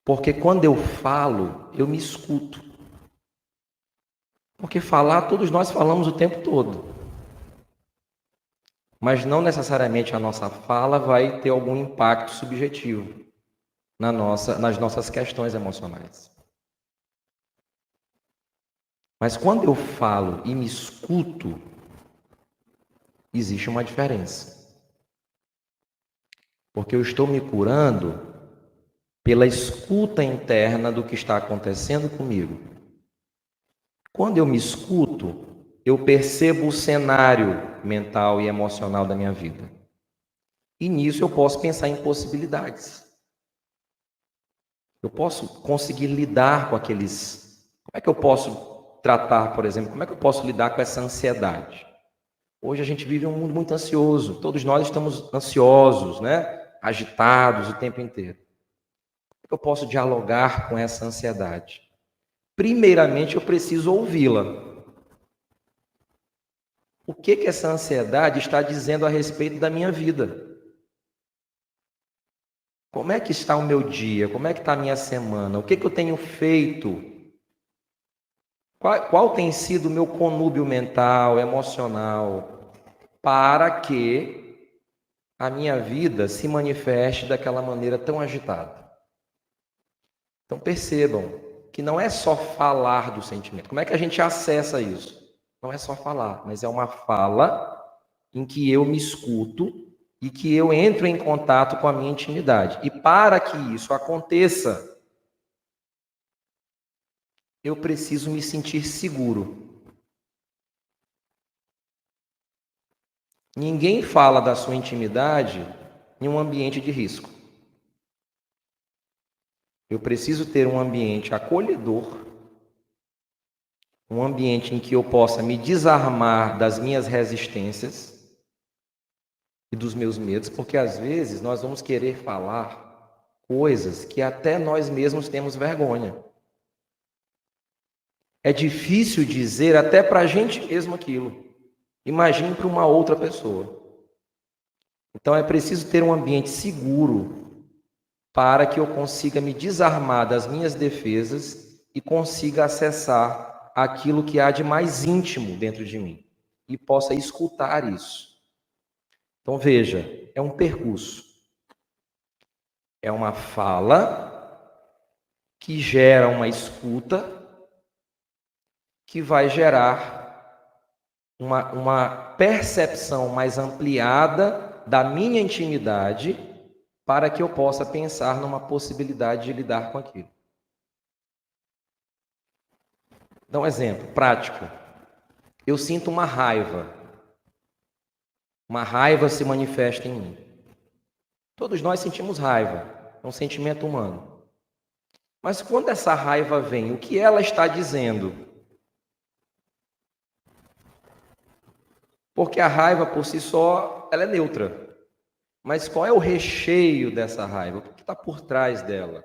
Porque quando eu falo, eu me escuto. Porque falar, todos nós falamos o tempo todo. Mas não necessariamente a nossa fala vai ter algum impacto subjetivo nas nossas questões emocionais. Mas quando eu falo e me escuto, existe uma diferença. Porque eu estou me curando pela escuta interna do que está acontecendo comigo. Quando eu me escuto, eu percebo o cenário mental e emocional da minha vida. E nisso eu posso pensar em possibilidades. Eu posso conseguir lidar com aqueles... Como é que eu posso tratar, por exemplo, como é que eu posso lidar com essa ansiedade? Hoje a gente vive um mundo muito ansioso. Todos nós estamos ansiosos, né? Agitados o tempo inteiro. Como é que eu posso dialogar com essa ansiedade? Primeiramente, eu preciso ouvi-la. O que essa ansiedade está dizendo a respeito da minha vida? Como é que está o meu dia? Como é que está a minha semana? O que eu tenho feito? Qual tem sido o meu conúbio mental, emocional, para que a minha vida se manifeste daquela maneira tão agitada? Então percebam que não é só falar do sentimento. Como é que a gente acessa isso? Não é só falar, mas é uma fala em que eu me escuto e que eu entro em contato com a minha intimidade. E para que isso aconteça, eu preciso me sentir seguro. Ninguém fala da sua intimidade em um ambiente de risco. Eu preciso ter um ambiente acolhedor, um ambiente em que eu possa me desarmar das minhas resistências e dos meus medos, porque às vezes nós vamos querer falar coisas que até nós mesmos temos vergonha. É difícil dizer até para a gente mesmo aquilo. Imagine para uma outra pessoa. Então é preciso ter um ambiente seguro para que eu consiga me desarmar das minhas defesas e consiga acessar aquilo que há de mais íntimo dentro de mim e possa escutar isso. Então veja, é um percurso. É uma fala que gera uma escuta que vai gerar uma percepção mais ampliada da minha intimidade para que eu possa pensar numa possibilidade de lidar com aquilo. Dá um exemplo prático. Eu sinto uma raiva. Uma raiva se manifesta em mim. Todos nós sentimos raiva. É um sentimento humano. Mas quando essa raiva vem, o que ela está dizendo? Porque a raiva por si só, ela é neutra. Mas qual é o recheio dessa raiva? O que está por trás dela?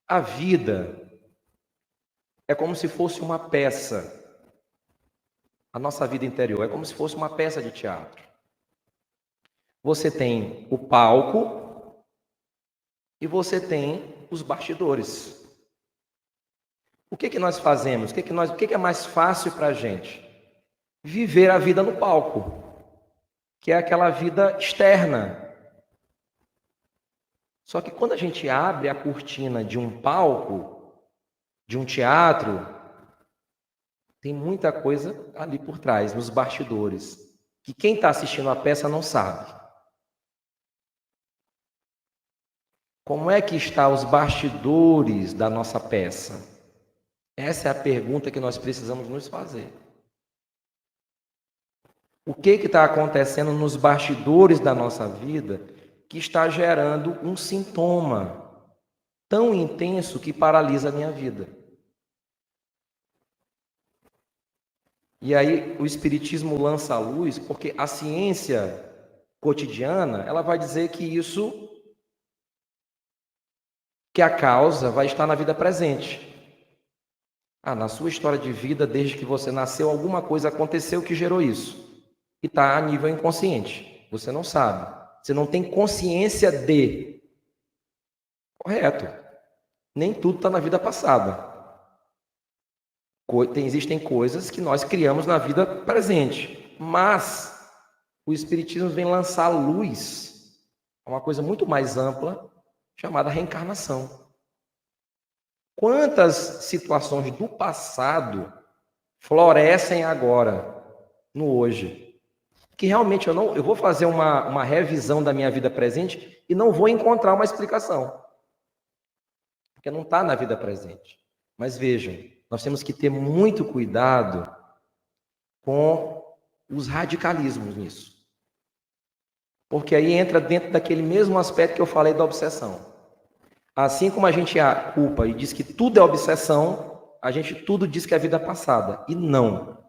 A vida é como se fosse uma peça. A nossa vida interior é como se fosse uma peça de teatro. Você tem o palco e você tem os bastidores. O que nós fazemos? O que é mais fácil para a gente? Viver a vida no palco, que é aquela vida externa. Só que quando a gente abre a cortina de um palco, de um teatro, tem muita coisa ali por trás, nos bastidores, que quem está assistindo a peça não sabe. Como é que estão os bastidores da nossa peça? Essa é a pergunta que nós precisamos nos fazer. O que está acontecendo nos bastidores da nossa vida que está gerando um sintoma tão intenso que paralisa a minha vida? E aí o Espiritismo lança a luz, porque a ciência cotidiana, ela vai dizer que a causa vai estar na vida presente. Na sua história de vida, desde que você nasceu, alguma coisa aconteceu que gerou isso. E está a nível inconsciente. Você não sabe. Você não tem consciência de. Correto. Nem tudo está na vida passada. Existem coisas que nós criamos na vida presente. Mas o Espiritismo vem lançar luz a uma coisa muito mais ampla, chamada reencarnação. Quantas situações do passado florescem agora, no hoje? Que realmente eu vou fazer uma revisão da minha vida presente e não vou encontrar uma explicação. Porque não está na vida presente. Mas vejam, nós temos que ter muito cuidado com os radicalismos nisso. Porque aí entra dentro daquele mesmo aspecto que eu falei da obsessão. Assim como a gente culpa e diz que tudo é obsessão, a gente tudo diz que é vida passada. E não.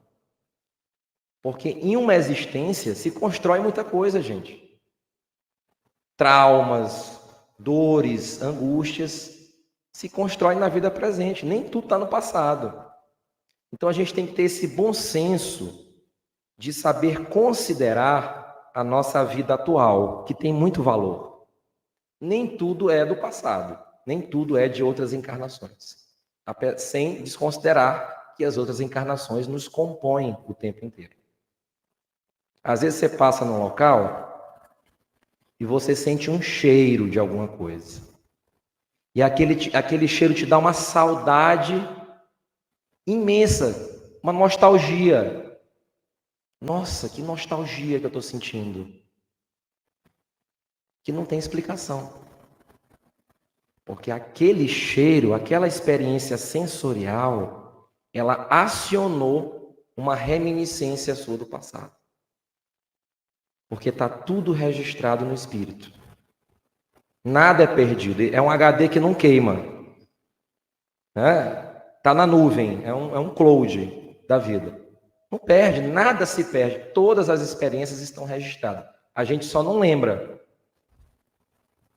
Porque em uma existência se constrói muita coisa, gente. Traumas, dores, angústias, se constroem na vida presente. Nem tudo está no passado. Então a gente tem que ter esse bom senso de saber considerar a nossa vida atual, que tem muito valor. Nem tudo é do passado, nem tudo é de outras encarnações. Sem desconsiderar que as outras encarnações nos compõem o tempo inteiro. Às vezes você passa num local e você sente um cheiro de alguma coisa. E aquele cheiro te dá uma saudade imensa, uma nostalgia. Nossa, que nostalgia que eu estou sentindo. Que não tem explicação. Porque aquele cheiro, aquela experiência sensorial, ela acionou uma reminiscência sua do passado. Porque está tudo registrado no espírito. Nada é perdido. É um HD que não queima. Está na nuvem. É um cloud da vida. Não perde, nada se perde. Todas as experiências estão registradas. A gente só não lembra.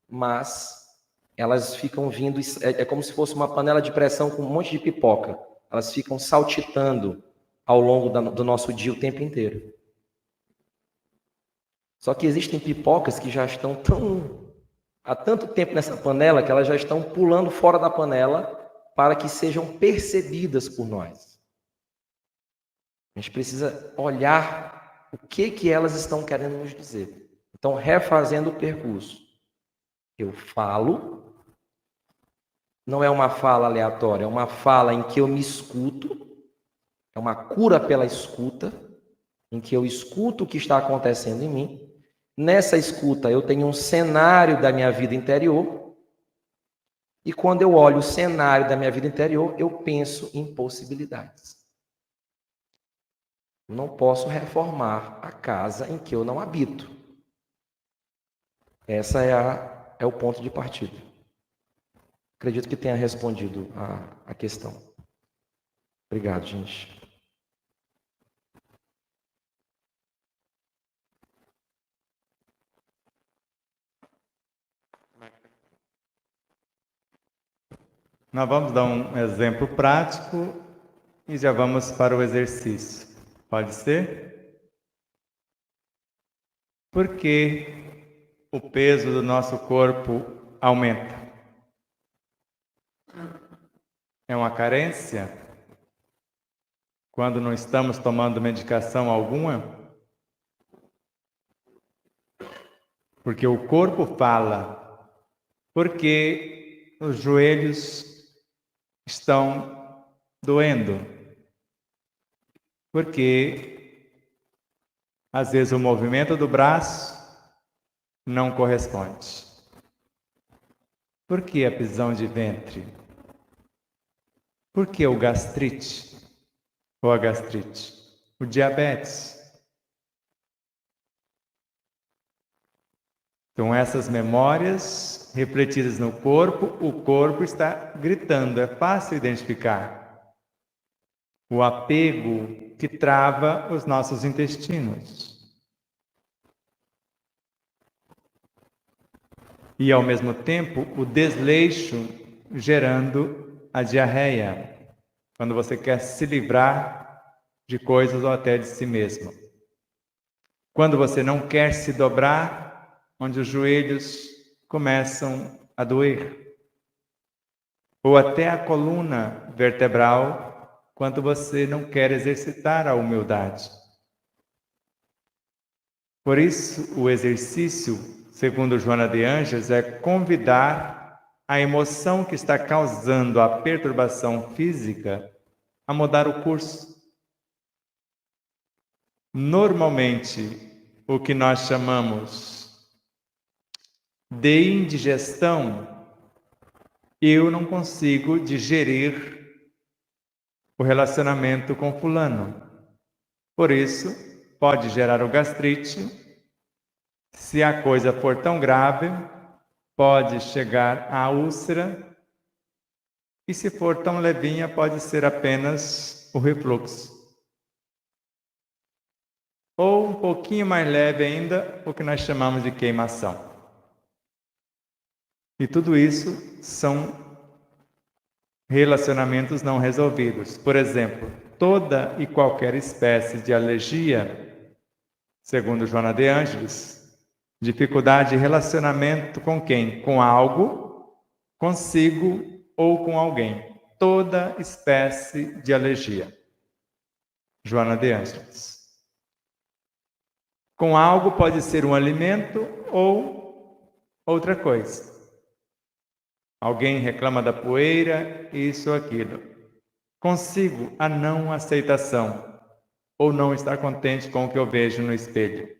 Mas elas ficam vindo, é como se fosse uma panela de pressão com um monte de pipoca. Elas ficam saltitando ao longo do nosso dia o tempo inteiro. Só que existem pipocas que já estão há tanto tempo nessa panela que elas já estão pulando fora da panela para que sejam percebidas por nós. A gente precisa olhar o que elas estão querendo nos dizer. Então, refazendo o percurso. Eu falo, não é uma fala aleatória, é uma fala em que eu me escuto, é uma cura pela escuta, em que eu escuto o que está acontecendo em mim. Nessa escuta, eu tenho um cenário da minha vida interior, e quando eu olho o cenário da minha vida interior, eu penso em possibilidades. Eu não posso reformar a casa em que eu não habito. Essa é o ponto de partida. Acredito que tenha respondido a questão. Obrigado, gente. Nós vamos dar um exemplo prático e já vamos para o exercício. Pode ser? Por que o peso do nosso corpo aumenta? É uma carência? Quando não estamos tomando medicação alguma? Porque o corpo fala. Porque os joelhos estão doendo. Porque às vezes o movimento do braço não corresponde. Por que a prisão de ventre? Por que o gastrite? Ou a gastrite? O diabetes? Então essas memórias refletidas no corpo, o corpo está gritando, é fácil identificar. O apego que trava os nossos intestinos. E ao mesmo tempo, o desleixo gerando a diarreia, quando você quer se livrar de coisas ou até de si mesmo. Quando você não quer se dobrar, onde os joelhos começam a doer. Ou até a coluna vertebral, quando você não quer exercitar a humildade. Por isso, o exercício, segundo Joana de Ângeles, é convidar a emoção que está causando a perturbação física a mudar o curso. Normalmente, o que nós chamamos de indigestão, eu não consigo digerir o relacionamento com fulano. Por isso, pode gerar o gastrite. Se a coisa for tão grave, pode chegar à úlcera. E se for tão levinha, pode ser apenas o refluxo. Ou um pouquinho mais leve ainda, o que nós chamamos de queimação. E tudo isso são relacionamentos não resolvidos. Por exemplo, toda e qualquer espécie de alergia, segundo Joana de Ângeles, dificuldade de relacionamento com quem? Com algo, consigo ou com alguém. Toda espécie de alergia. Joana de Ângeles. Com algo pode ser um alimento ou outra coisa. Alguém reclama da poeira, isso ou aquilo. Consigo a não aceitação, ou não estar contente com o que eu vejo no espelho.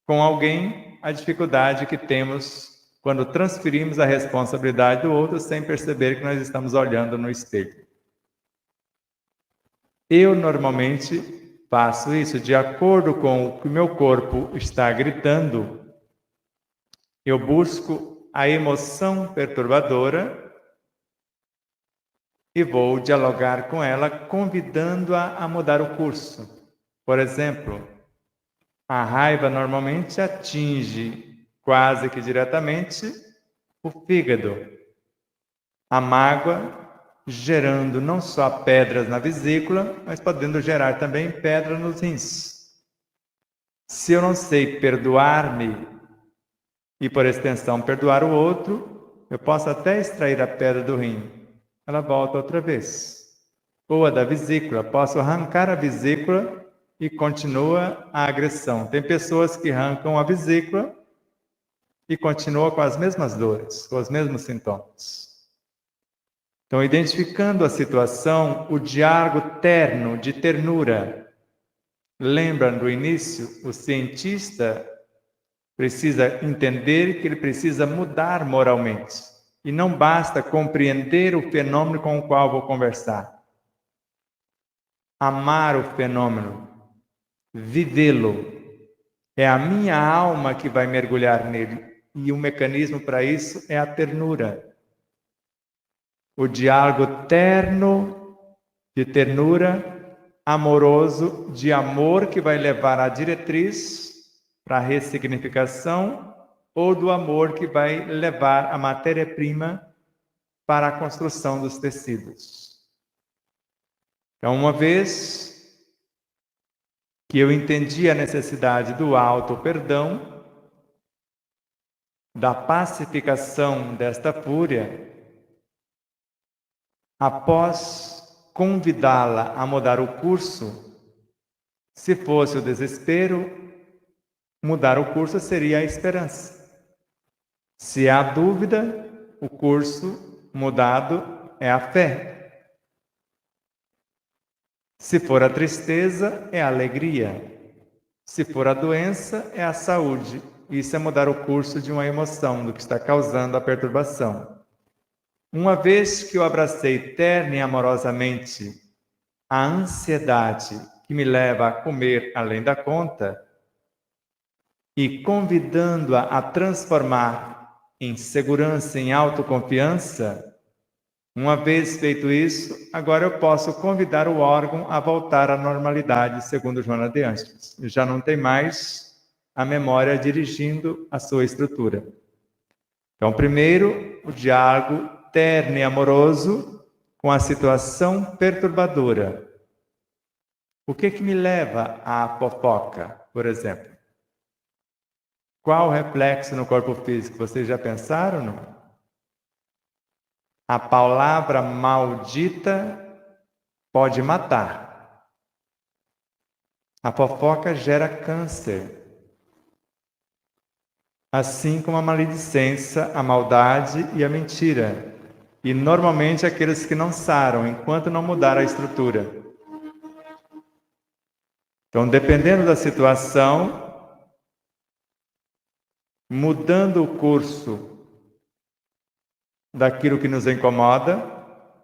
Com alguém, a dificuldade que temos quando transferimos a responsabilidade do outro sem perceber que nós estamos olhando no espelho. Eu normalmente faço isso de acordo com o que o meu corpo está gritando. Eu busco a emoção perturbadora e vou dialogar com ela, convidando-a a mudar o curso. Por exemplo, a raiva normalmente atinge quase que diretamente o fígado. A mágoa gerando não só pedras na vesícula, mas podendo gerar também pedra nos rins. Se eu não sei perdoar-me e, por extensão, perdoar o outro, eu posso até extrair a pedra do rim. Ela volta outra vez. Ou a da vesícula. Posso arrancar a vesícula e continua a agressão. Tem pessoas que arrancam a vesícula e continuam com as mesmas dores, com os mesmos sintomas. Então, identificando a situação, o diálogo terno de ternura. Lembra no início, o cientista precisa entender que ele precisa mudar moralmente. E não basta compreender o fenômeno com o qual vou conversar. Amar o fenômeno, vivê-lo. É a minha alma que vai mergulhar nele. E o mecanismo para isso é a ternura. O diálogo terno de ternura, amoroso, de amor que vai levar à diretriz para a ressignificação, ou do amor que vai levar a matéria-prima para a construção dos tecidos. Então, uma vez que eu entendi a necessidade do auto-perdão, da pacificação desta fúria, após convidá-la a mudar o curso, se fosse o desespero, mudar o curso seria a esperança. Se há dúvida, o curso mudado é a fé. Se for a tristeza, é a alegria. Se for a doença, é a saúde. Isso é mudar o curso de uma emoção, do que está causando a perturbação. Uma vez que eu abracei terna e amorosamente a ansiedade que me leva a comer além da conta e convidando-a a transformar em segurança, em autoconfiança, uma vez feito isso, agora eu posso convidar o órgão a voltar à normalidade, segundo Joana de Ângeles. Já não tem mais a memória dirigindo a sua estrutura. Então, primeiro, o diálogo terno e amoroso com a situação perturbadora. O que me leva à fofoca, por exemplo? Qual o reflexo no corpo físico? Vocês já pensaram? Não? A palavra maldita pode matar. A fofoca gera câncer. Assim como a maledicência, a maldade e a mentira. E normalmente aqueles que não saram, enquanto não mudar a estrutura. Então, dependendo da situação, mudando o curso daquilo que nos incomoda,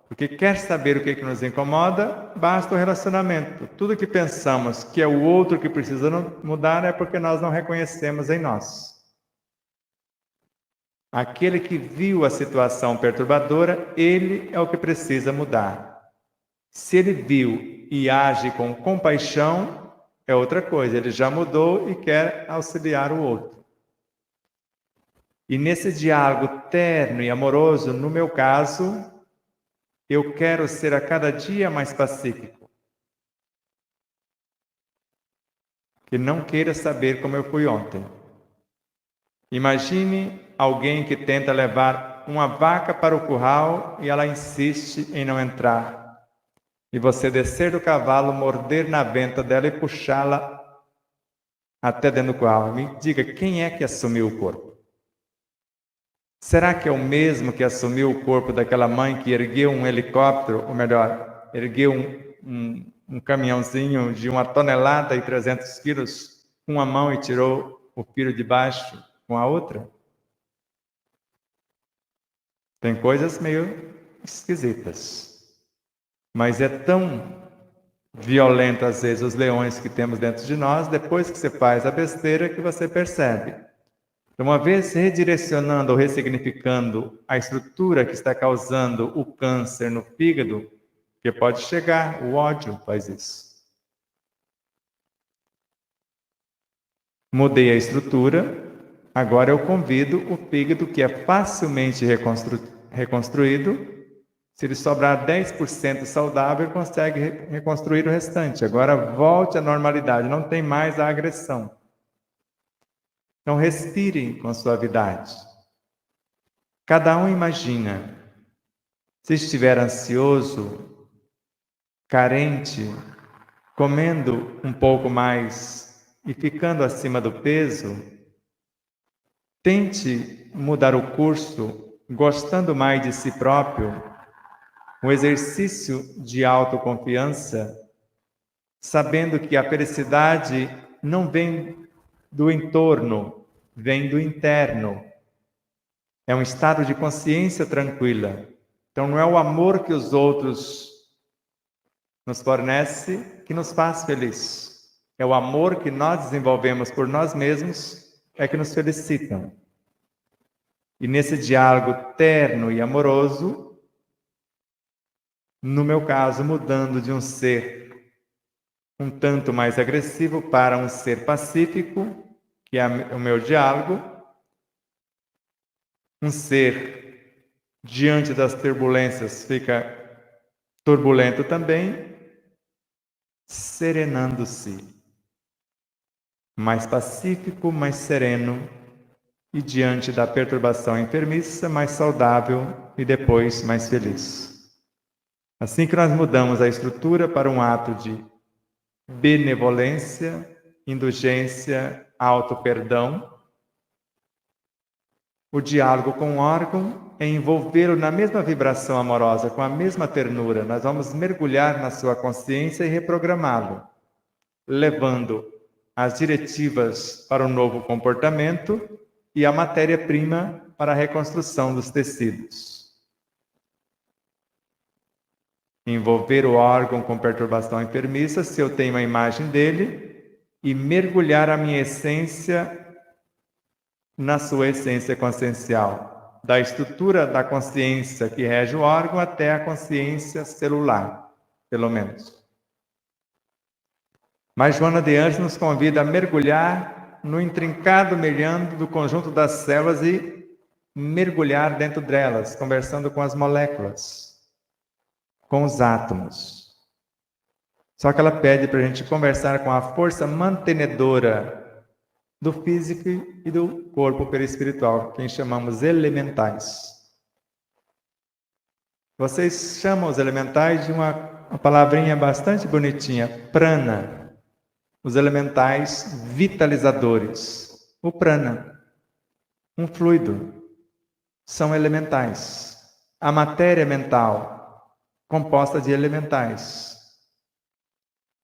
porque quer saber o que nos incomoda, basta o relacionamento. Tudo que pensamos que é o outro que precisa mudar é porque nós não reconhecemos em nós. Aquele que viu a situação perturbadora, ele é o que precisa mudar. Se ele viu e age com compaixão, é outra coisa. Ele já mudou e quer auxiliar o outro. E nesse diálogo terno e amoroso, no meu caso, eu quero ser a cada dia mais pacífico. Que não queira saber como eu fui ontem. Imagine alguém que tenta levar uma vaca para o curral e ela insiste em não entrar. E você descer do cavalo, morder na venta dela e puxá-la até dentro do curral. Me diga, quem é que assumiu o corpo? Será que é o mesmo que assumiu o corpo daquela mãe que ergueu um helicóptero, ou melhor, ergueu um caminhãozinho de 1 tonelada e 300 quilos com uma mão e tirou o filho de baixo com a outra? Tem coisas meio esquisitas. Mas é tão violento, às vezes, os leões que temos dentro de nós, depois que você faz a besteira, que você percebe. Então, uma vez redirecionando ou ressignificando a estrutura que está causando o câncer no fígado, que pode chegar, o ódio faz isso. Mudei a estrutura, agora eu convido o fígado, que é facilmente reconstruído. Se ele sobrar 10% saudável, ele consegue reconstruir o restante. Agora volte à normalidade, não tem mais a agressão. Então respirem com suavidade. Cada um imagina, se estiver ansioso, carente, comendo um pouco mais e ficando acima do peso, tente mudar o curso, gostando mais de si próprio, um exercício de autoconfiança, sabendo que a felicidade não vem do entorno, vem do interno. É um estado de consciência tranquila. Então não é o amor que os outros nos fornecem que nos faz feliz. É o amor que nós desenvolvemos por nós mesmos é que nos felicitam. E nesse diálogo terno e amoroso, no meu caso, mudando de um ser um tanto mais agressivo para um ser pacífico, que é o meu diálogo, um ser diante das turbulências fica turbulento também, serenando-se, mais pacífico, mais sereno, e diante da perturbação enfermiça, mais saudável e depois mais feliz. Assim que nós mudamos a estrutura para um ato de benevolência, indulgência, auto-perdão, o diálogo com o órgão é envolvê-lo na mesma vibração amorosa, com a mesma ternura. Nós vamos mergulhar na sua consciência e reprogramá-lo, levando as diretivas para um novo comportamento e a matéria-prima para a reconstrução dos tecidos. Envolver o órgão com perturbação enfermiça, se eu tenho a imagem dele, e mergulhar a minha essência na sua essência consciencial, da estrutura da consciência que rege o órgão até a consciência celular, pelo menos. Mas Joana de Ângeles nos convida a mergulhar no intrincado meandro do conjunto das células e mergulhar dentro delas, conversando com as moléculas, com os átomos. Só que ela pede para a gente conversar com a força mantenedora do físico e do corpo perispiritual, que chamamos elementais. Vocês chamam os elementais de uma palavrinha bastante bonitinha, prana. Os elementais vitalizadores. O prana, um fluido, são elementais. A matéria mental, composta de elementais.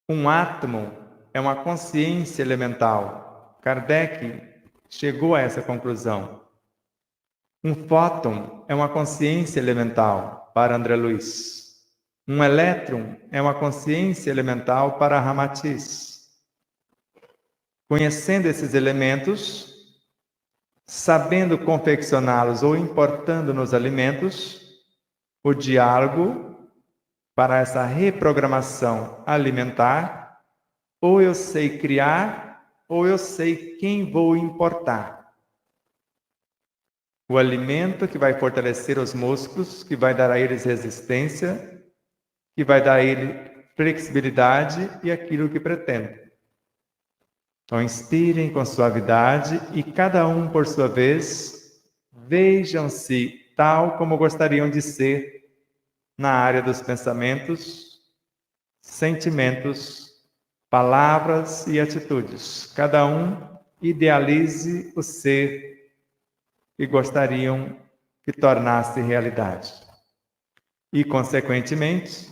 Um átomo é uma consciência elemental. Kardec chegou a essa conclusão. Um fóton é uma consciência elemental para André Luiz. Um elétron é uma consciência elemental para Ramatiz. Conhecendo esses elementos, sabendo confeccioná-los ou importando nos alimentos, o diálogo para essa reprogramação alimentar, ou eu sei criar, ou eu sei quem vou importar. O alimento que vai fortalecer os músculos, que vai dar a eles resistência, que vai dar a ele flexibilidade e aquilo que pretendo. Então, inspirem com suavidade e cada um, por sua vez, vejam-se tal como gostariam de ser na área dos pensamentos, sentimentos, palavras e atitudes. Cada um idealize o ser que gostariam que tornasse realidade. E, consequentemente,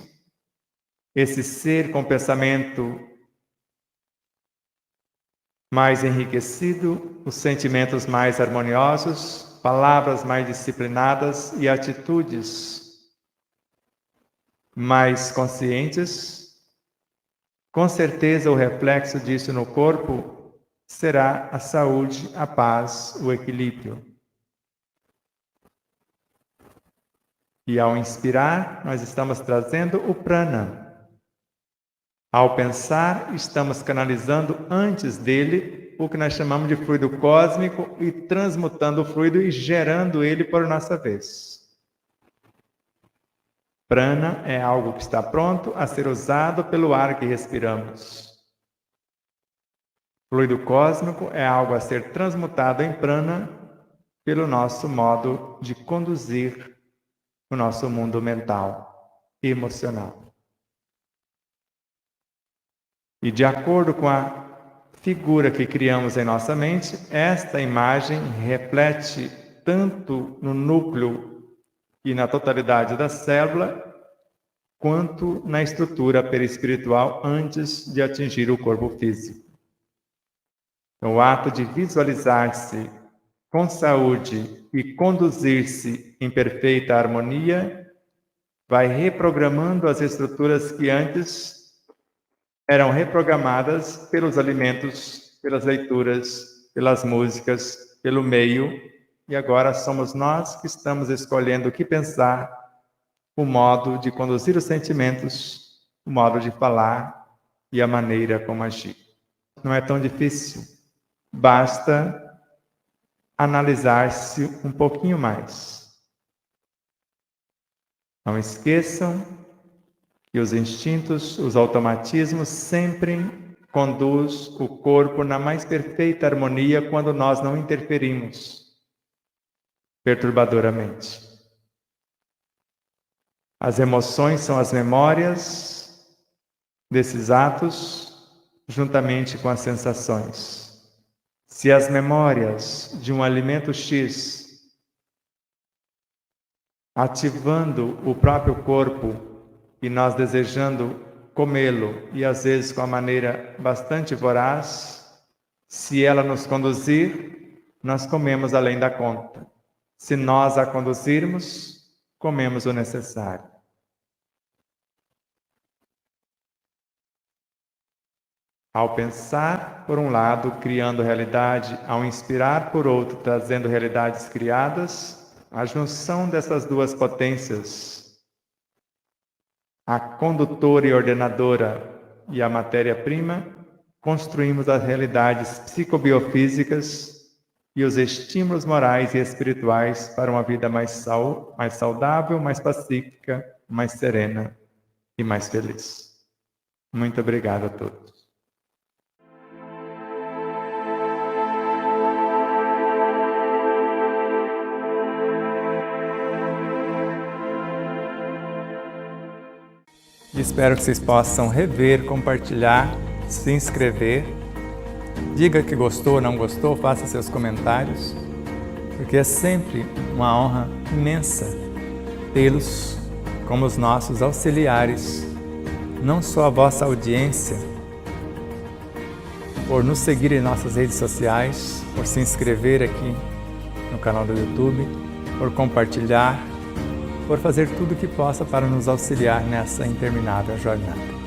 esse ser com pensamento mais enriquecido, os sentimentos mais harmoniosos, palavras mais disciplinadas e atitudes mais conscientes, com certeza o reflexo disso no corpo será a saúde, a paz, o equilíbrio. E ao inspirar, nós estamos trazendo o prana. Ao pensar, estamos canalizando antes dele o que nós chamamos de fluido cósmico e transmutando o fluido e gerando ele por nossa vez. Prana é algo que está pronto a ser usado pelo ar que respiramos. Fluido cósmico é algo a ser transmutado em prana pelo nosso modo de conduzir o nosso mundo mental e emocional. E de acordo com a figura que criamos em nossa mente, esta imagem reflete tanto no núcleo e na totalidade da célula, quanto na estrutura perispiritual antes de atingir o corpo físico. Então, o ato de visualizar-se com saúde e conduzir-se em perfeita harmonia vai reprogramando as estruturas que antes eram reprogramadas pelos alimentos, pelas leituras, pelas músicas, pelo meio, e agora somos nós que estamos escolhendo o que pensar, o modo de conduzir os sentimentos, o modo de falar e a maneira como agir. Não é tão difícil, basta analisar-se um pouquinho mais. Não esqueçam que os instintos, os automatismos sempre conduzem o corpo na mais perfeita harmonia quando nós não interferimos perturbadoramente. As emoções são as memórias desses atos, juntamente com as sensações. Se as memórias de um alimento X, ativando o próprio corpo e nós desejando comê-lo, e às vezes com a maneira bastante voraz, se ela nos conduzir, nós comemos além da conta. Se nós a conduzirmos, comemos o necessário. Ao pensar, por um lado, criando realidade, ao inspirar, por outro, trazendo realidades criadas, a junção dessas duas potências, a condutora e ordenadora e a matéria-prima, construímos as realidades psicobiofísicas e os estímulos morais e espirituais para uma vida mais saudável, mais pacífica, mais serena e mais feliz. Muito obrigado a todos. Espero que vocês possam rever, compartilhar, se inscrever. Diga que gostou ou não gostou, faça seus comentários, porque é sempre uma honra imensa tê-los como os nossos auxiliares, não só a vossa audiência, por nos seguir em nossas redes sociais, por se inscrever aqui no canal do YouTube, por compartilhar, por fazer tudo o que possa para nos auxiliar nessa interminável jornada.